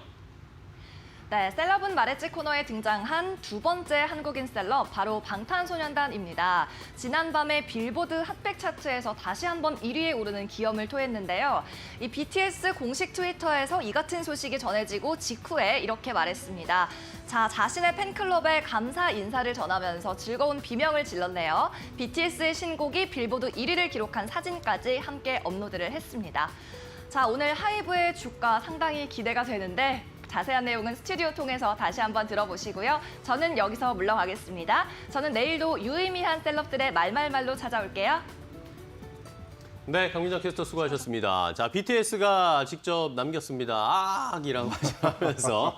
네, 셀럽은 말했지 코너에 등장한 두 번째 한국인 셀럽, 바로 방탄소년단입니다. 지난밤에 빌보드 핫백 차트에서 다시 한번 1위에 오르는 기염을 토했는데요. 이 BTS 공식 트위터에서 이 같은 소식이 전해지고 직후에 이렇게 말했습니다. 자, 자신의 팬클럽에 감사 인사를 전하면서 즐거운 비명을 질렀네요. BTS의 신곡이 빌보드 1위를 기록한 사진까지 함께 업로드를 했습니다. 자, 오늘 하이브의 주가 상당히 기대가 되는데 자세한 내용은 스튜디오 통해서 다시 한번 들어보시고요. 저는 여기서 물러가겠습니다. 저는 내일도 유의미한 셀럽들의 말말말로 찾아올게요. 네, 강민정 캐스터 수고하셨습니다. 자, BTS가 직접 남겼습니다. 악이라고 하면서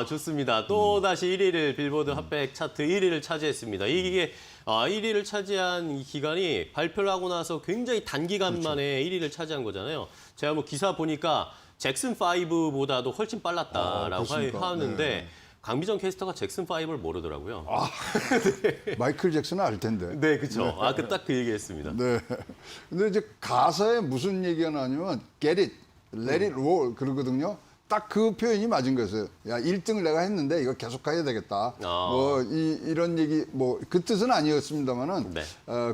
좋습니다. 또 다시 1위를 빌보드 핫백 차트 1위를 차지했습니다. 이게 1위를 차지한 이 기간이 발표를 하고 나서 굉장히 단기간 만에 1위를 차지한 거잖아요. 제가 뭐 기사 보니까 잭슨 5보다도 훨씬 빨랐다라고 그렇습니까? 하는데 네. 강비정 캐스터가 잭슨 5를 모르더라고요. 마이클 잭슨은 알 텐데. 네, 그렇죠. 딱 그 얘기했습니다. 네. 근데 이제 가사에 무슨 얘기가 나냐면 get it, let it roll 그러거든요. 딱 그 표현이 맞은 거였어요. 야, 1등을 내가 했는데 이거 계속 가야 되겠다. 이런 얘기 그 뜻은 아니었습니다만은 네.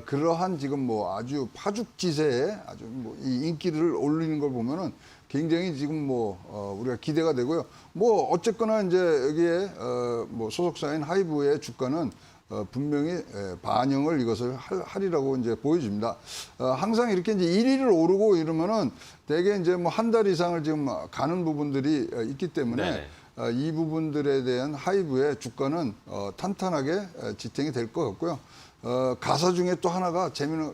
그러한 지금 아주 파죽지세에 아주 이 인기를 올리는 걸 보면은 굉장히 지금 우리가 기대가 되고요. 어쨌거나 이제 여기에 소속사인 하이브의 주가는 분명히 반영을 이것을 하리라고 이제 보여집니다. 항상 이렇게 이제 1위를 오르고 이러면은 대개 이제 한 달 이상을 지금 가는 부분들이 있기 때문에 이 부분들에 대한 하이브의 주가는 탄탄하게 지탱이 될 것 같고요. 가사 중에 또 하나가 재미는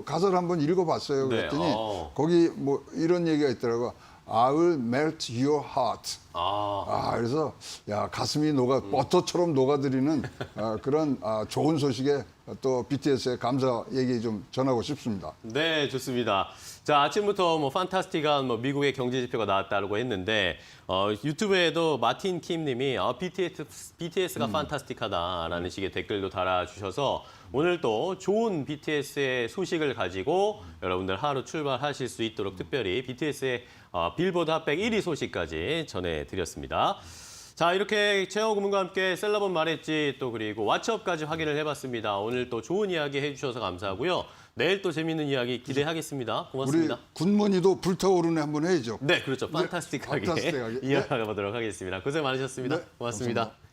가사를 한번 읽어봤어요. 네, 그랬더니 거기 이런 얘기가 있더라고요. I will melt your heart. 그래서 야 가슴이 버터처럼 녹아들이는 그런 좋은 소식에 또 BTS의 감사 얘기 좀 전하고 싶습니다. 네, 좋습니다. 자, 아침부터 판타스틱한 미국의 경제 지표가 나왔다고 했는데 유튜브에도 마틴 킴 님이 BTS가 판타스틱하다라는 식의 댓글도 달아주셔서 오늘 또 좋은 BTS의 소식을 가지고 여러분들 하루 출발하실 수 있도록 특별히 BTS의 빌보드 핫백 1위 소식까지 전해드렸습니다. 자, 이렇게 최영호 고문과 함께 셀럽은 말했지 또 그리고 왓츠업까지 확인을 해봤습니다. 오늘 또 좋은 이야기 해주셔서 감사하고요. 내일 또 재밌는 이야기 기대하겠습니다. 고맙습니다. 우리 굿머니도 불타오르네 한번 해야죠. 네, 그렇죠. 판타스틱하게 이어가 보도록 하겠습니다. 고생 많으셨습니다. 네, 고맙습니다. 감사합니다.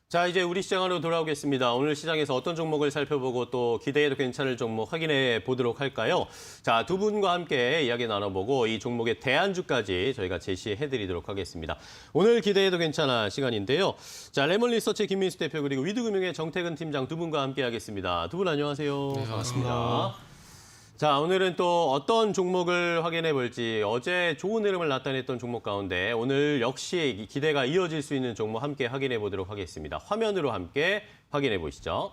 자, 이제 우리 시장으로 돌아오겠습니다. 오늘 시장에서 어떤 종목을 살펴보고 또 기대해도 괜찮을 종목 확인해 보도록 할까요? 자, 두 분과 함께 이야기 나눠보고 이 종목의 대안주까지 저희가 제시해 드리도록 하겠습니다. 오늘 기대해도 괜찮아 시간인데요. 자, 레몬 리서치 김민수 대표 그리고 위드금융의 정태근 팀장 두 분과 함께 하겠습니다. 두 분 안녕하세요. 네, 반갑습니다. 자, 오늘은 또 어떤 종목을 확인해 볼지 어제 좋은 흐름을 나타냈던 종목 가운데 오늘 역시 기대가 이어질 수 있는 종목 함께 확인해 보도록 하겠습니다. 화면으로 함께 확인해 보시죠.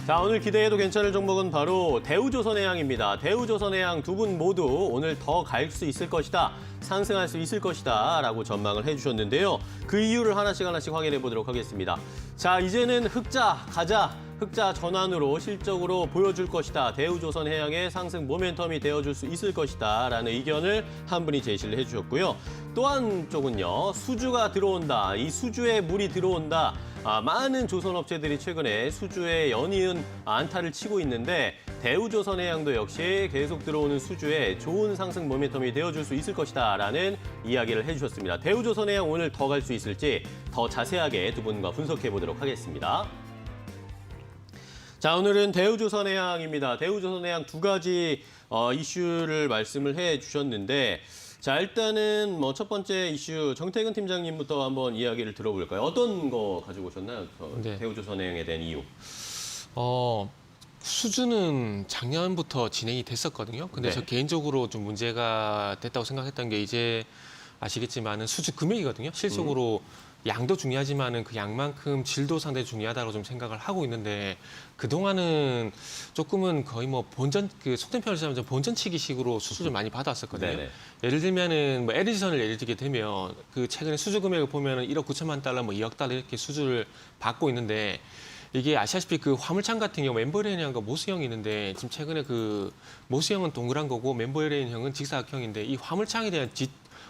자, 오늘 기대해도 괜찮을 종목은 바로 대우조선해양입니다. 대우조선해양 두 분 모두 오늘 더 갈 수 있을 것이다, 상승할 수 있을 것이다 라고 전망을 해주셨는데요. 그 이유를 하나씩 확인해 보도록 하겠습니다. 자, 이제는 흑자 가자. 흑자 전환으로 실적으로 보여줄 것이다. 대우조선해양의 상승 모멘텀이 되어줄 수 있을 것이다. 라는 의견을 한 분이 제시를 해주셨고요. 또 한쪽은요. 수주가 들어온다. 이 수주에 물이 들어온다. 많은 조선업체들이 최근에 수주에 연이은 안타를 치고 있는데 대우조선해양도 역시 계속 들어오는 수주에 좋은 상승 모멘텀이 되어줄 수 있을 것이다. 라는 이야기를 해주셨습니다. 대우조선해양 오늘 더 갈 수 있을지 더 자세하게 두 분과 분석해 보도록 하겠습니다. 자, 오늘은 대우조선해양입니다. 대우조선해양 두 가지 이슈를 말씀을 해 주셨는데 자, 일단은 첫 번째 이슈 정태근 팀장님부터 한번 이야기를 들어볼까요? 어떤 거 가지고 오셨나요? 네. 대우조선해양에 대한 이유. 수주는 작년부터 진행이 됐었거든요. 근데 네. 저 개인적으로 좀 문제가 됐다고 생각했던 게 이제 아시겠지만은 수주 금액이거든요. 실속으로 양도 중요하지만은 그 양만큼 질도 상당히 중요하다고 좀 생각을 하고 있는데 그동안은 조금은 거의 뭐 본전 그 속된 표현을 쓰자면 본전치기식으로 수주를 많이 받았었거든요. 네네. 예를 들면은 뭐 에디슨을 예를 들게 되면 그 최근에 수주 금액을 보면은 1억 9천만 달러, 뭐 2억 달러 이렇게 수주를 받고 있는데 이게 아시다시피 그 화물창 같은 경우 멤버레인형과 모수형이 있는데 지금 최근에 그 모수형은 동그란 거고 멤버레인형은 직사각형인데 이 화물창에 대한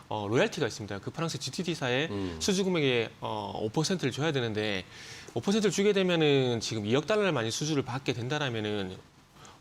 로얄티가 있습니다. 그 프랑스 GTD사의 수주 금액의 5%를 줘야 되는데 5%를 주게 되면은 지금 2억 달러를 많이 수주를 받게 된다라면은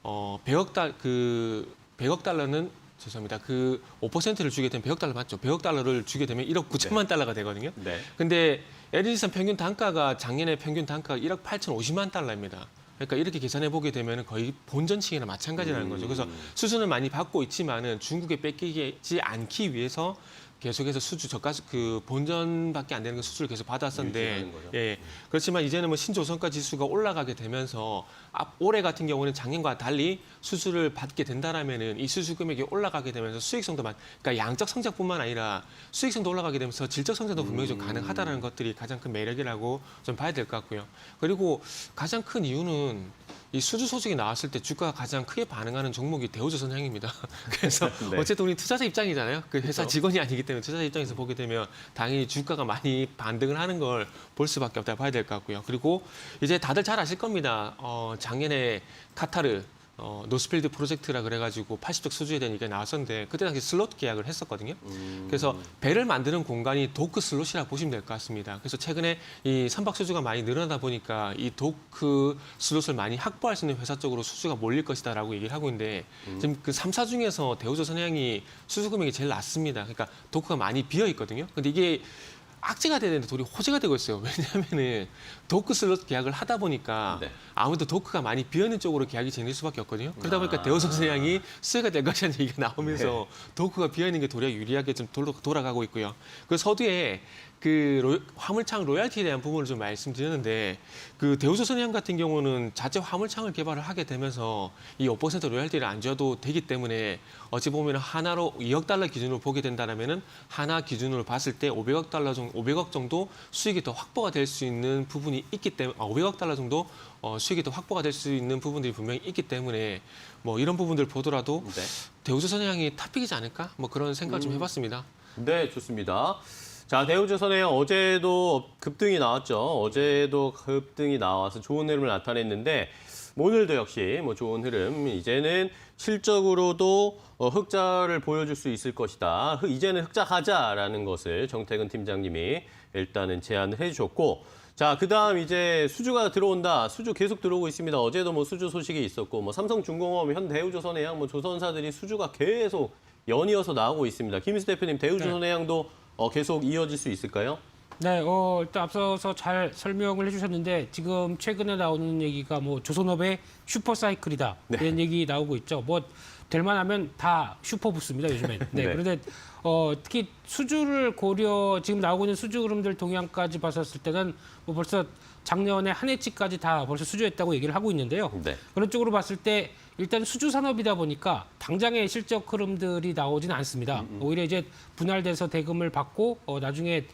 100억 달러는 죄송합니다. 그 5%를 주게 되면 100억 달러 맞죠? 100억 달러를 주게 되면 1억 9천만 달러가 되거든요. 네. 근데 에디슨 평균 단가가 작년에 평균 단가가 1억 8,050만 달러입니다. 그러니까 이렇게 계산해 보게 되면 거의 본전치기나 마찬가지라는 거죠. 그래서 수주는 많이 받고 있지만은 중국에 뺏기지 않기 위해서 계속해서 수주 저가스 그 본전밖에 안 되는 그 수주를 계속 받았었는데 유지하는 거죠. 예. 그렇지만 이제는 뭐 신조선가 지수가 올라가게 되면서 올해 같은 경우는 작년과 달리 수주를 받게 된다라면은 이 수주 금액이 올라가게 되면서 수익성도 그러니까 양적 성장뿐만 아니라 수익성도 올라가게 되면서 질적 성장도 분명히 좀 가능하다라는 것들이 가장 큰 매력이라고 좀 봐야 될 것 같고요. 그리고 가장 큰 이유는 이 수주 소식이 나왔을 때 주가가 가장 크게 반응하는 종목이 대우조선해양입니다. 그래서 네. 어쨌든 우리 투자자 입장이잖아요. 그 회사 그렇죠. 직원이 아니기 때문에 투자자 입장에서 보게 되면 당연히 주가가 많이 반등을 하는 걸 볼 수밖에 없다고 봐야 될 것 같고요. 그리고 이제 다들 잘 아실 겁니다. 작년에 카타르 노스필드 프로젝트라 그래가지고 80적 수주에 대한 얘기가 나왔었는데 그때 당시 슬롯 계약을 했었거든요. 그래서 배를 만드는 공간이 도크 슬롯이라 보시면 될 것 같습니다. 그래서 최근에 이 선박 수주가 많이 늘어나다 보니까 이 도크 슬롯을 많이 확보할 수 있는 회사 쪽으로 수주가 몰릴 것이다라고 얘기를 하고 있는데 지금 그 3사 중에서 대우조선해양이 수주 금액이 제일 낮습니다. 그러니까 도크가 많이 비어 있거든요. 근데 이게 악재가 돼야 되는데 도리 호재가 되고 있어요. 왜냐하면은 도크 슬롯 계약을 하다 보니까 네. 아무래도 도크가 많이 비어있는 쪽으로 계약이 진행될 수밖에 없거든요. 그러다 보니까 대우조선해양이 수혜가 될 것이라는 얘기가 나오면서 도크가 비어있는 게 도리어 유리하게 좀 돌아가고 있고요. 그 서두에 그 화물창 로얄티에 대한 부분을 좀 말씀드렸는데 그 대우조선해양 같은 경우는 자체 화물창을 개발을 하게 되면서 이 5% 로얄티를 안 줘도 되기 때문에 어찌 보면 하나로 2억 달러 기준으로 보게 된다면은 하나 기준으로 봤을 때 500억 정도 수익이 더 확보가 될 수 있는 부분이 있기 때문에 500억 달러 정도 수익이 더 확보가 될 수 있는 부분들이 분명히 있기 때문에 뭐 이런 부분들 보더라도 네. 대우조선해양이 탑픽이지 않을까 뭐 그런 생각을 좀 해봤습니다. 네, 좋습니다. 자, 대우조선해양 어제도 급등이 나왔죠. 어제도 급등이 나와서 좋은 흐름을 나타냈는데 오늘도 역시 뭐 좋은 흐름. 이제는 실적으로도 흑자를 보여줄 수 있을 것이다. 이제는 흑자 가자라는 것을 정태근 팀장님이 일단은 제안을 해주셨고, 자, 그다음 이제 수주가 들어온다. 수주 계속 들어오고 있습니다. 어제도 뭐 수주 소식이 있었고, 뭐 삼성중공업, 현대우조선해양, 뭐 조선사들이 수주가 계속 연이어서 나오고 있습니다. 김희수 대표님, 대우조선해양도 계속 이어질 수 있을까요? 네, 일단 앞서서 잘 설명을 해주셨는데 지금 최근에 나오는 얘기가 뭐 조선업의 슈퍼사이클이다 이런 얘기 나오고 있죠. 뭐 될만하면 다 슈퍼부스입니다 요즘엔. 네, 네. 그런데 특히 수주를 지금 나오고 있는 수주 흐름들 동향까지 봤었을 때는 뭐 벌써 작년에 한 해치까지 다 벌써 수주했다고 얘기를 하고 있는데요. 네. 그런 쪽으로 봤을 때 일단 수주 산업이다 보니까 당장의 실적 흐름들이 나오지는 않습니다. 오히려 이제 분할돼서 대금을 받고 나중에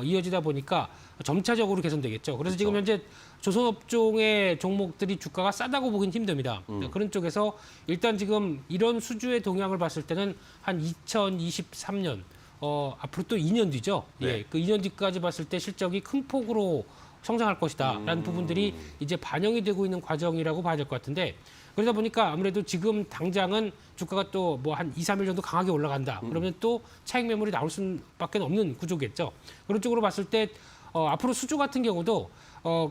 이어지다 보니까 점차적으로 개선되겠죠. 그래서 지금 현재 조선업종의 종목들이 주가가 싸다고 보긴 힘듭니다. 그런 쪽에서 일단 지금 이런 수주의 동향을 봤을 때는 한 2023년 앞으로 또 2년 뒤죠. 네. 예, 그 2년 뒤까지 봤을 때 실적이 큰 폭으로 성장할 것이다라는 부분들이 이제 반영이 되고 있는 과정이라고 봐야 될 것 같은데 그러다 보니까 아무래도 지금 당장은 주가가 또 뭐 한 2, 3일 정도 강하게 올라간다. 그러면 또 차익 매물이 나올 수밖에 없는 구조겠죠. 그런 쪽으로 봤을 때 앞으로 수주 같은 경우도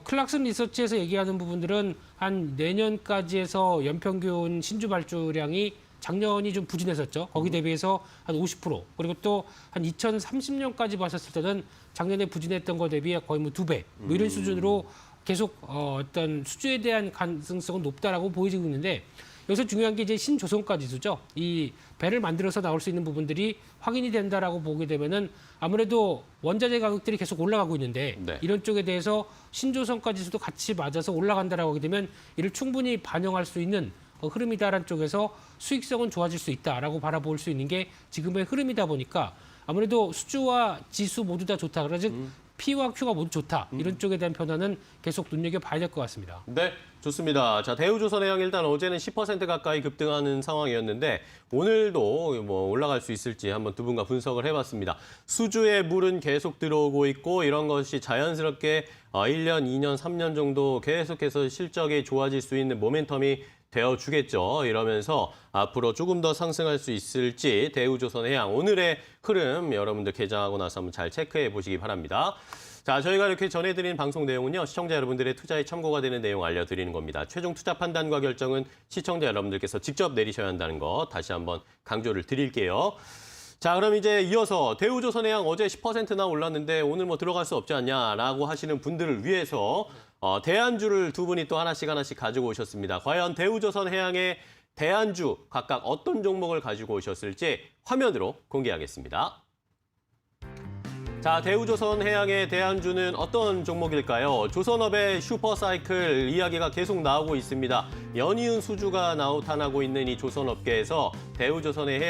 클락슨 리서치에서 얘기하는 부분들은 한 내년까지 해서 연평균 신주 발주량이 작년이 좀 부진했었죠. 거기 대비해서 한 50%. 그리고 또 한 2030년까지 봤었을 때는 작년에 부진했던 거 대비 거의 뭐 2배. 뭐 이런 수준으로 계속 어떤 수주에 대한 가능성은 높다라고 보여지고 있는데 여기서 중요한 게 이제 신조선가 지수죠. 이 배를 만들어서 나올 수 있는 부분들이 확인이 된다라고 보게 되면은 아무래도 원자재 가격들이 계속 올라가고 있는데 네. 이런 쪽에 대해서 신조선가 지수도 같이 맞아서 올라간다라고 하게 되면 이를 충분히 반영할 수 있는 흐름이다라는 쪽에서 수익성은 좋아질 수 있다라고 바라볼 수 있는 게 지금의 흐름이다 보니까 아무래도 수주와 지수 모두 다 좋다. 그래서 즉 P와 Q가 모두 좋다. 이런 쪽에 대한 변화는 계속 눈여겨봐야 될 것 같습니다. 네, 좋습니다. 자, 대우조선해양 일단 어제는 10% 가까이 급등하는 상황이었는데 오늘도 뭐 올라갈 수 있을지 한번 두 분과 분석을 해봤습니다. 수주에 물은 계속 들어오고 있고 이런 것이 자연스럽게 1년, 2년, 3년 정도 계속해서 실적이 좋아질 수 있는 모멘텀이 되어주겠죠. 이러면서 앞으로 조금 더 상승할 수 있을지 대우조선해양 오늘의 흐름 여러분들 개장하고 나서 한번 잘 체크해 보시기 바랍니다. 자, 저희가 이렇게 전해드린 방송 내용은요. 시청자 여러분들의 투자에 참고가 되는 내용 알려드리는 겁니다. 최종 투자 판단과 결정은 시청자 여러분들께서 직접 내리셔야 한다는 거 다시 한번 강조를 드릴게요. 자, 그럼 이제 이어서 대우조선해양 어제 10%나 올랐는데 오늘 뭐 들어갈 수 없지 않냐라고 하시는 분들을 위해서 대안주를 두 분이 또 하나씩 가지고 오셨습니다. 과연 대우조선해양의 대안주 각각 어떤 종목을 가지고 오셨을지 화면으로 공개하겠습니다. 자, 대우조선해양의 대안주는 어떤 종목일까요? 조선업의 슈퍼사이클 이야기가 계속 나오고 있습니다. 연이은 수주가 나타나고 있는 이 조선업계에서 대우조선의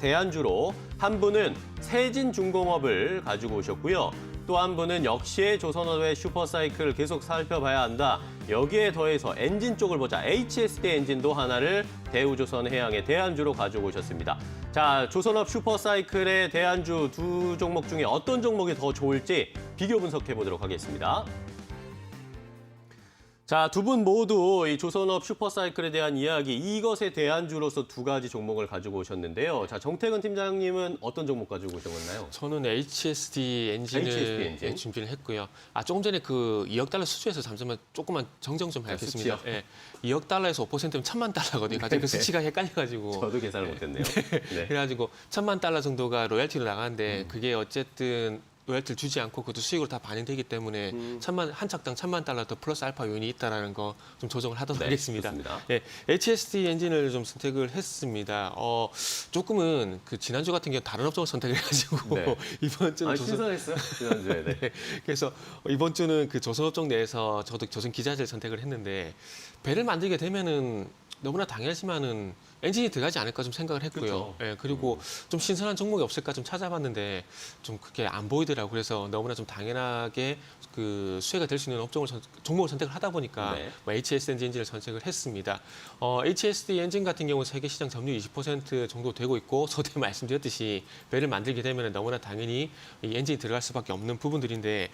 대안주로 한 분은 세진중공업을 가지고 오셨고요. 또 한 분은 역시 조선업의 슈퍼사이클을 계속 살펴봐야 한다. 여기에 더해서 엔진 쪽을 보자. HSD 엔진도 하나를 대우조선해양의 대안주로 가지고 오셨습니다. 자, 조선업 슈퍼사이클의 대안주 두 종목 중에 어떤 종목이 더 좋을지 비교 분석해 보도록 하겠습니다. 자, 두 분 모두 이 조선업 슈퍼사이클에 대한 이야기, 이것의 대안주로서 두 가지 종목을 가지고 오셨는데요. 자, 정태근 팀장님은 어떤 종목 가지고 오셨나요? 저는 HSD 엔진을 준비를 했고요. 조금 전에 그 2억 달러 수주에서 잠시만 조금만 정정 좀 하겠습니다. 예, 2억 달러에서 5%면 1,000만 달러거든요. 갑자기 그 수치가 헷갈려가지고. 저도 계산을 못했네요. 네. 그래가지고 1,000만 달러 정도가 로열티로 나가는데 그게 어쨌든 로열티를 주지 않고 그것도 수익으로 다 반영되기 때문에 한 착당 1,000만 달러 더 플러스 알파 요인이 있다라는 거 좀 조정을 하도록 네, 하겠습니다. 좋습니다. 예, HSD 엔진을 좀 선택을 했습니다. 조금은 그 지난주 같은 경우 다른 업종을 선택을 해가지고 네. 이번 주는 신선했어요? 지난주에. 네. 네, 그래서 이번 주는 그 조선업종 내에서 저도 조선 기자재를 선택을 했는데 배를 만들게 되면은 너무나 당연하지만은 엔진이 들어가지 않을까 좀 생각을 했고요. 그렇죠. 예, 그리고 좀 신선한 종목이 없을까 좀 찾아봤는데 좀 그게 안 보이더라고요. 그래서 너무나 좀 당연하게 그 수혜가 될 수 있는 종목을 선택을 하다 보니까 네. HSD 엔진을 선택을 했습니다. HSD 엔진 같은 경우 세계 시장 점유율 20% 정도 되고 있고 서두에 말씀드렸듯이 배를 만들게 되면 너무나 당연히 이 엔진이 들어갈 수밖에 없는 부분들인데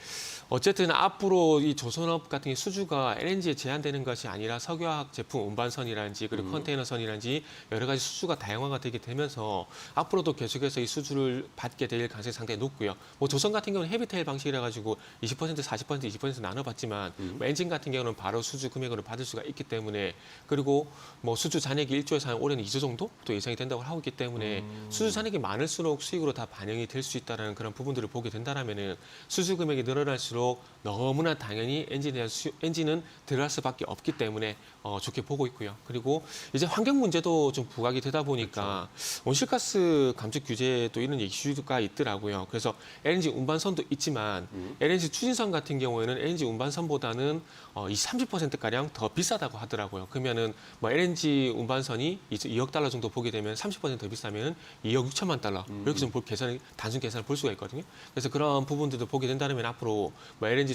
어쨌든 앞으로 이 조선업 같은 경우 수주가 LNG에 제한되는 것이 아니라 석유화학 제품 운반선이라든지 그리고 컨테이너선이라든지 여러 가지 수주가 다양화가 되게 되면서 앞으로도 계속해서 이 수주를 받게 될 가능성이 상당히 높고요. 뭐 조선 같은 경우는 헤비테일 방식이라 가지고 20%, 40%, 20% 나눠봤지만 뭐 엔진 같은 경우는 바로 수주 금액으로 받을 수가 있기 때문에 그리고 뭐 수주 잔액이 1조에서 한 올해는 2조 정도 또 예상이 된다고 하고 있기 때문에 수주 잔액이 많을수록 수익으로 다 반영이 될 수 있다는 그런 부분들을 보게 된다면은 수주 금액이 늘어날수록 너무나 당연히 엔진은 들어갈 수밖에 없기 때문에 좋게 보고 있고요. 그리고 이제 환경 문제도 좀 부각이 되다 보니까 온실가스 감축 규제도 이런 이슈가 있더라고요. 그래서 LNG 운반선도 있지만 LNG 추진선 같은 경우에는 LNG 운반선보다는 30%가량 더 비싸다고 하더라고요. 그러면은 뭐 LNG 운반선이 2억 달러 정도 보게 되면 30%더 비싸면 2억 6천만 달러 이렇게 좀 단순 계산을 볼 수가 있거든요. 그래서 그런 부분들도 보게 된다면 앞으로 뭐 LNG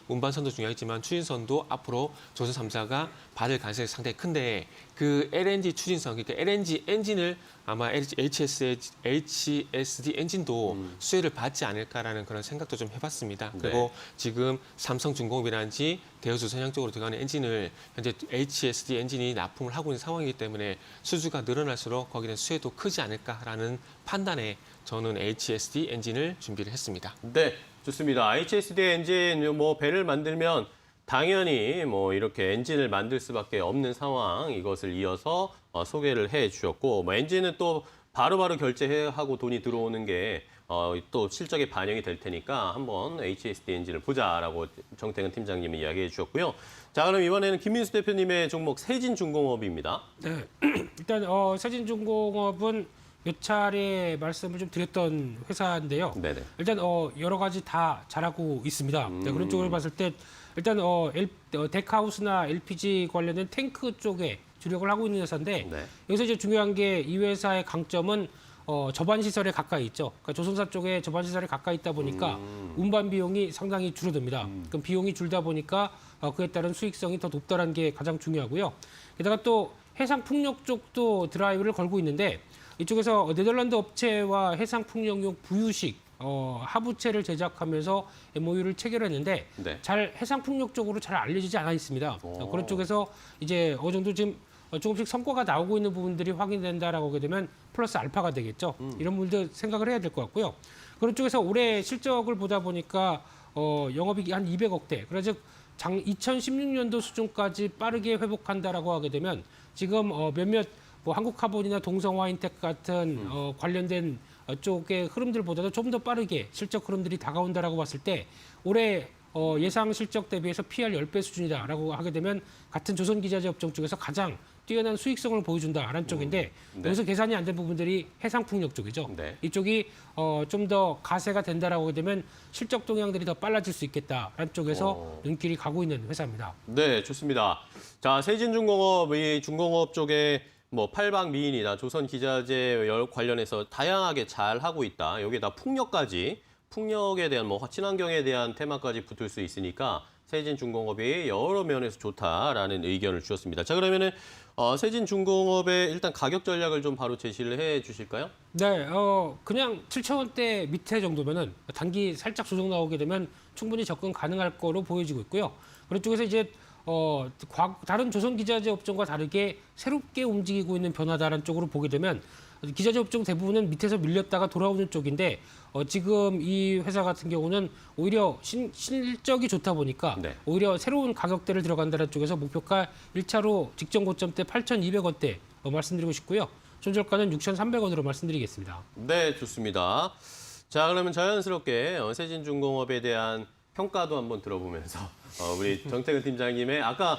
운반선도 중요하겠지만 추진선도 앞으로 조선 3사가 받을 가능성이 상당히 큰데 그 LNG 추진선, 그러니까 LNG 엔진을 아마 HSD 엔진도 수혜를 받지 않을까라는 그런 생각도 좀 해봤습니다. 그리고 지금 삼성중공업이라든지 대우조선해양 쪽으로 들어가는 엔진을 현재 HSD 엔진이 납품을 하고 있는 상황이기 때문에 수주가 늘어날수록 거기에 대한 수혜도 크지 않을까라는 판단에 저는 HSD 엔진을 준비를 했습니다. 네, 좋습니다. HSD 엔진 뭐 배를 만들면 당연히 뭐 이렇게 엔진을 만들 수밖에 없는 상황 이것을 이어서 소개를 해 주셨고 뭐 엔진은 또 바로바로 결제하고 돈이 들어오는 게 또 실적에 반영이 될 테니까 한번 HSD 엔진을 보자라고 정태근 팀장님이 이야기해 주셨고요. 자, 그럼 이번에는 김민수 대표님의 종목 세진중공업입니다. 네, 일단 세진중공업은 몇 차례 말씀을 좀 드렸던 회사인데요. 네네. 일단 여러 가지 다 잘하고 있습니다. 네, 그런 쪽으로 봤을 때 일단 덱하우스나 LPG 관련된 탱크 쪽에 주력을 하고 있는 회사인데 네. 여기서 이제 중요한 게 이 회사의 강점은 저반 시설에 가까이 있죠. 그러니까 조선사 쪽에 저반 시설에 가까이 있다 보니까 운반 비용이 상당히 줄어듭니다. 그럼 비용이 줄다 보니까 그에 따른 수익성이 더 높다는 게 가장 중요하고요. 게다가 또 해상 풍력 쪽도 드라이브를 걸고 있는데 이쪽에서 네덜란드 업체와 해상 풍력용 부유식 하부체를 제작하면서 MOU를 체결했는데 네. 잘 해상 풍력 쪽으로 잘 알려지지 않아 있습니다. 그런 쪽에서 이제 어느 정도 지금 조금씩 성과가 나오고 있는 부분들이 확인된다라고 하게 되면 플러스 알파가 되겠죠. 이런 부분도 생각을 해야 될 것 같고요. 그런 쪽에서 올해 실적을 보다 보니까 영업이익이 한 200억대. 그래서 2016년도 수준까지 빠르게 회복한다라고 하게 되면 지금 몇몇 뭐 한국카본이나 동성화인텍 같은 관련된 쪽의 흐름들보다도 좀 더 빠르게 실적 흐름들이 다가온다라고 봤을 때 올해 예상 실적 대비해서 PR 10배 수준이다라고 하게 되면 같은 조선기자재 업종 쪽에서 가장 뛰어난 수익성을 보여준다라는 쪽인데 네. 여기서 계산이 안 된 부분들이 해상풍력 쪽이죠. 네. 이쪽이 좀 더 가세가 된다라고 하게 되면 실적 동향들이 더 빨라질 수 있겠다라는 쪽에서 눈길이 가고 있는 회사입니다. 네, 좋습니다. 자, 세진중공업, 이 중공업 쪽에 뭐 팔방미인이나 조선기자재 관련해서 다양하게 잘 하고 있다. 여기에다 풍력에 대한 뭐 친환경에 대한 테마까지 붙을 수 있으니까 세진중공업이 여러 면에서 좋다라는 의견을 주셨습니다. 자, 그러면은 세진중공업의 일단 가격 전략을 좀 바로 제시를 해 주실까요? 네, 그냥 7,000원대 밑에 정도면은 단기 살짝 조정 나오게 되면 충분히 접근 가능할 거로 보여지고 있고요. 그런 쪽에서 이제 다른 조선 기자재 업종과 다르게 새롭게 움직이고 있는 변화다라는 쪽으로 보게 되면 기자재 업종 대부분은 밑에서 밀렸다가 돌아오는 쪽인데 지금 이 회사 같은 경우는 오히려 실적이 좋다 보니까 네. 오히려 새로운 가격대를 들어간다는 쪽에서 목표가 1차로 직전 고점대 8,200원대 말씀드리고 싶고요. 손절가는 6,300원으로 말씀드리겠습니다. 네, 좋습니다. 자, 그러면 자연스럽게 세진중공업에 대한 평가도 한번 들어보면서 우리 정태근 팀장님의 아까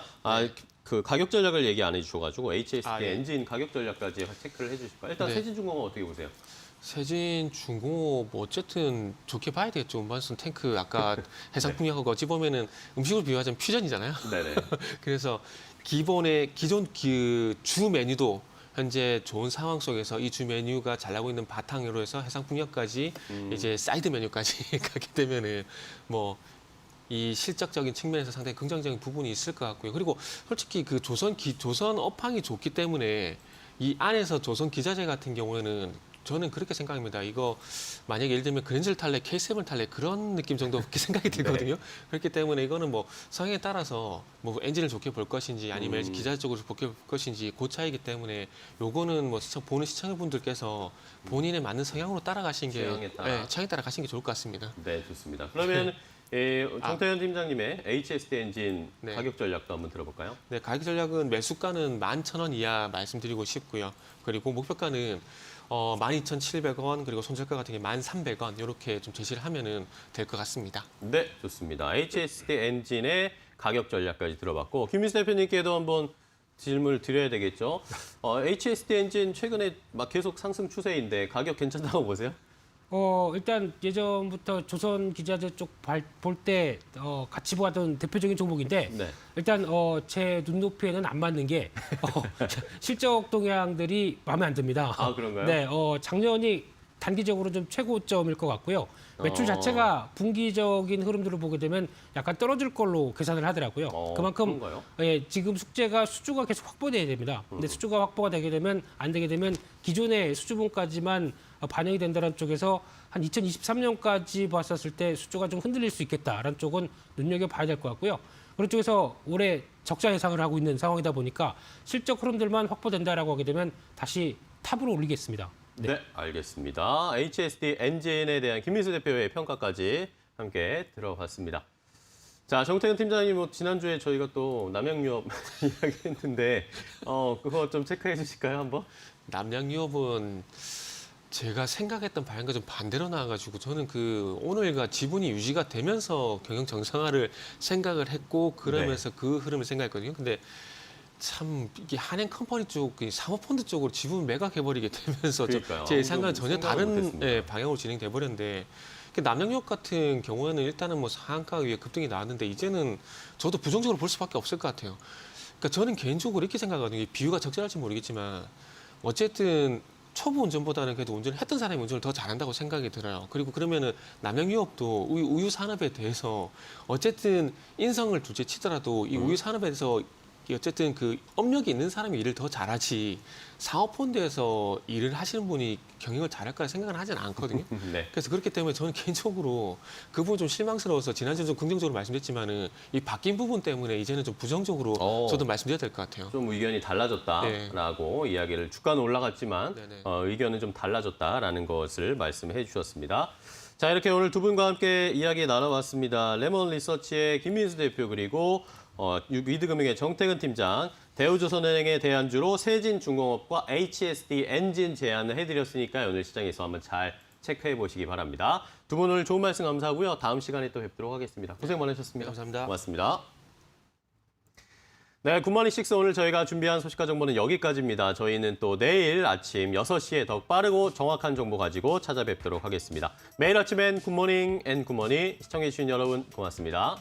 그 가격 전략을 얘기 안 해주셔가지고 HST 예. 엔진 가격 전략까지 체크를 해주실까요? 일단 네. 세진중공업 어떻게 보세요? 세진중공업 뭐 어쨌든 좋게 봐야 되겠죠. 무슨 탱크 아까 해상풍력하고 어찌 보면은 음식을 비유하자면 퓨전이잖아요. 네네. 그래서 기존 그 주 메뉴도 현재 좋은 상황 속에서 이 주 메뉴가 잘 나고 있는 바탕으로 해서 해상풍력까지 이제 사이드 메뉴까지 가게 되면은 뭐 이 실적적인 측면에서 상당히 긍정적인 부분이 있을 것 같고요. 그리고 솔직히 그 조선 업황이 좋기 때문에 이 안에서 조선 기자재 같은 경우에는 저는 그렇게 생각합니다. 이거 만약에 예를 들면 그랜저 탈래, K7 탈래 그런 느낌 정도밖에 생각이 들거든요. 그렇기 때문에 이거는 뭐 성향에 따라서 뭐 엔진을 좋게 볼 것인지 아니면 기자 쪽으로 좋게 볼 것인지 그 차이기 때문에 요거는 뭐 보는 시청자분들께서 본인에 맞는 성향으로 따라가신 게 취향에 따라 가시는 게 좋을 것 같습니다. 네, 좋습니다. 그러면 정태현 팀장님의 HST 엔진 네. 가격 전략도 한번 들어볼까요? 네, 가격 전략은 매수가는 11,000원 이하 말씀드리고 싶고요. 그리고 목표가는 12,700원 그리고 손절가 같은 게 1,300원 이렇게 좀 제시를 하면은 될 것 같습니다. 네, 좋습니다. HST 엔진의 가격 전략까지 들어봤고 김민수 대표님께도 한번 질문을 드려야 되겠죠. HST 엔진 최근에 막 계속 상승 추세인데 가격 괜찮다고 보세요? 일단 예전부터 조선 기자재 쪽 볼 때 같이 보았던 대표적인 종목인데 네. 일단 제 눈높이에는 안 맞는 게 실적 동향들이 마음에 안 듭니다. 아, 그런가요? 네, 작년이 단기적으로 좀 최고점일 것 같고요. 매출 자체가 분기적인 흐름들을 보게 되면 약간 떨어질 걸로 계산을 하더라고요. 그만큼 그런가요? 지금 수주가 계속 확보돼야 됩니다. 근데 수주가 확보가 되게 되면 안 되게 되면 기존의 수주분까지만 반영이 된다는 쪽에서 한 2023년까지 봤었을 때 수주가 좀 흔들릴 수 있겠다라는 쪽은 눈여겨봐야 될 것 같고요. 그런 쪽에서 올해 적자 예상을 하고 있는 상황이다 보니까 실적 흐름들만 확보된다라고 하게 되면 다시 탑으로 올리겠습니다. 네, 알겠습니다. HST 엔진에 대한 김민수 대표의 평가까지 함께 들어봤습니다. 자, 정태근 팀장님, 지난주에 저희가 또 남양유업 이야기했는데 그거 좀 체크해 주실까요, 한번? 남양유업은 제가 생각했던 방향과 좀 반대로 나와가지고 저는 그 오늘과 지분이 유지가 되면서 경영 정상화를 생각을 했고 그러면서 그 흐름을 생각했거든요. 근데 참 이게 한행 컴퍼니 쪽, 사모펀드 쪽으로 지분 매각해버리게 되면서 그러니까요. 제 예상과는 전혀 생각을 다른 못했습니다. 방향으로 진행돼 버렸는데 남양유업 같은 경우에는 일단은 뭐 상한가 위에 급등이 나왔는데 이제는 저도 부정적으로 볼 수밖에 없을 것 같아요. 그러니까 저는 개인적으로 이렇게 생각하거든요. 비유가 적절할지 모르겠지만 어쨌든 초보 운전보다는 그래도 운전을 했던 사람이 운전을 더 잘한다고 생각이 들어요. 그리고 그러면은 남양 유업도 우유 산업에 대해서 어쨌든 인성을 둘째 치더라도 이 우유 산업에 대해서 어쨌든 그 업력이 있는 사람이 일을 더 잘하지 사업본부에서 일을 하시는 분이 경영을 잘할까 생각은 하지는 않거든요. 네. 그래서 그렇기 때문에 저는 개인적으로 그 부분 좀 실망스러워서 지난주에 좀 긍정적으로 말씀드렸지만은 이 바뀐 부분 때문에 이제는 좀 부정적으로 저도 말씀드려야 될 것 같아요. 좀 의견이 달라졌다라고 이야기를 주가는 올라갔지만 네네. 의견은 좀 달라졌다라는 것을 말씀해 주셨습니다. 자, 이렇게 오늘 두 분과 함께 이야기 나눠봤습니다. 레몬 리서치의 김민수 대표 그리고 위드금융의 정태근 팀장, 대우조선은행의 대안주로 세진중공업과 HSD 엔진 제안을 해드렸으니까 오늘 시장에서 한번 잘 체크해 보시기 바랍니다. 두 분 오늘 좋은 말씀 감사하고요. 다음 시간에 또 뵙도록 하겠습니다. 고생 많으셨습니다. 감사합니다. 고맙습니다. 네, 굿모닝 식스 오늘 저희가 준비한 소식과 정보는 여기까지입니다. 저희는 또 내일 아침 6시에 더 빠르고 정확한 정보 가지고 찾아뵙도록 하겠습니다. 매일 아침엔 굿모닝 앤 굿모닝 시청해주신 여러분 고맙습니다.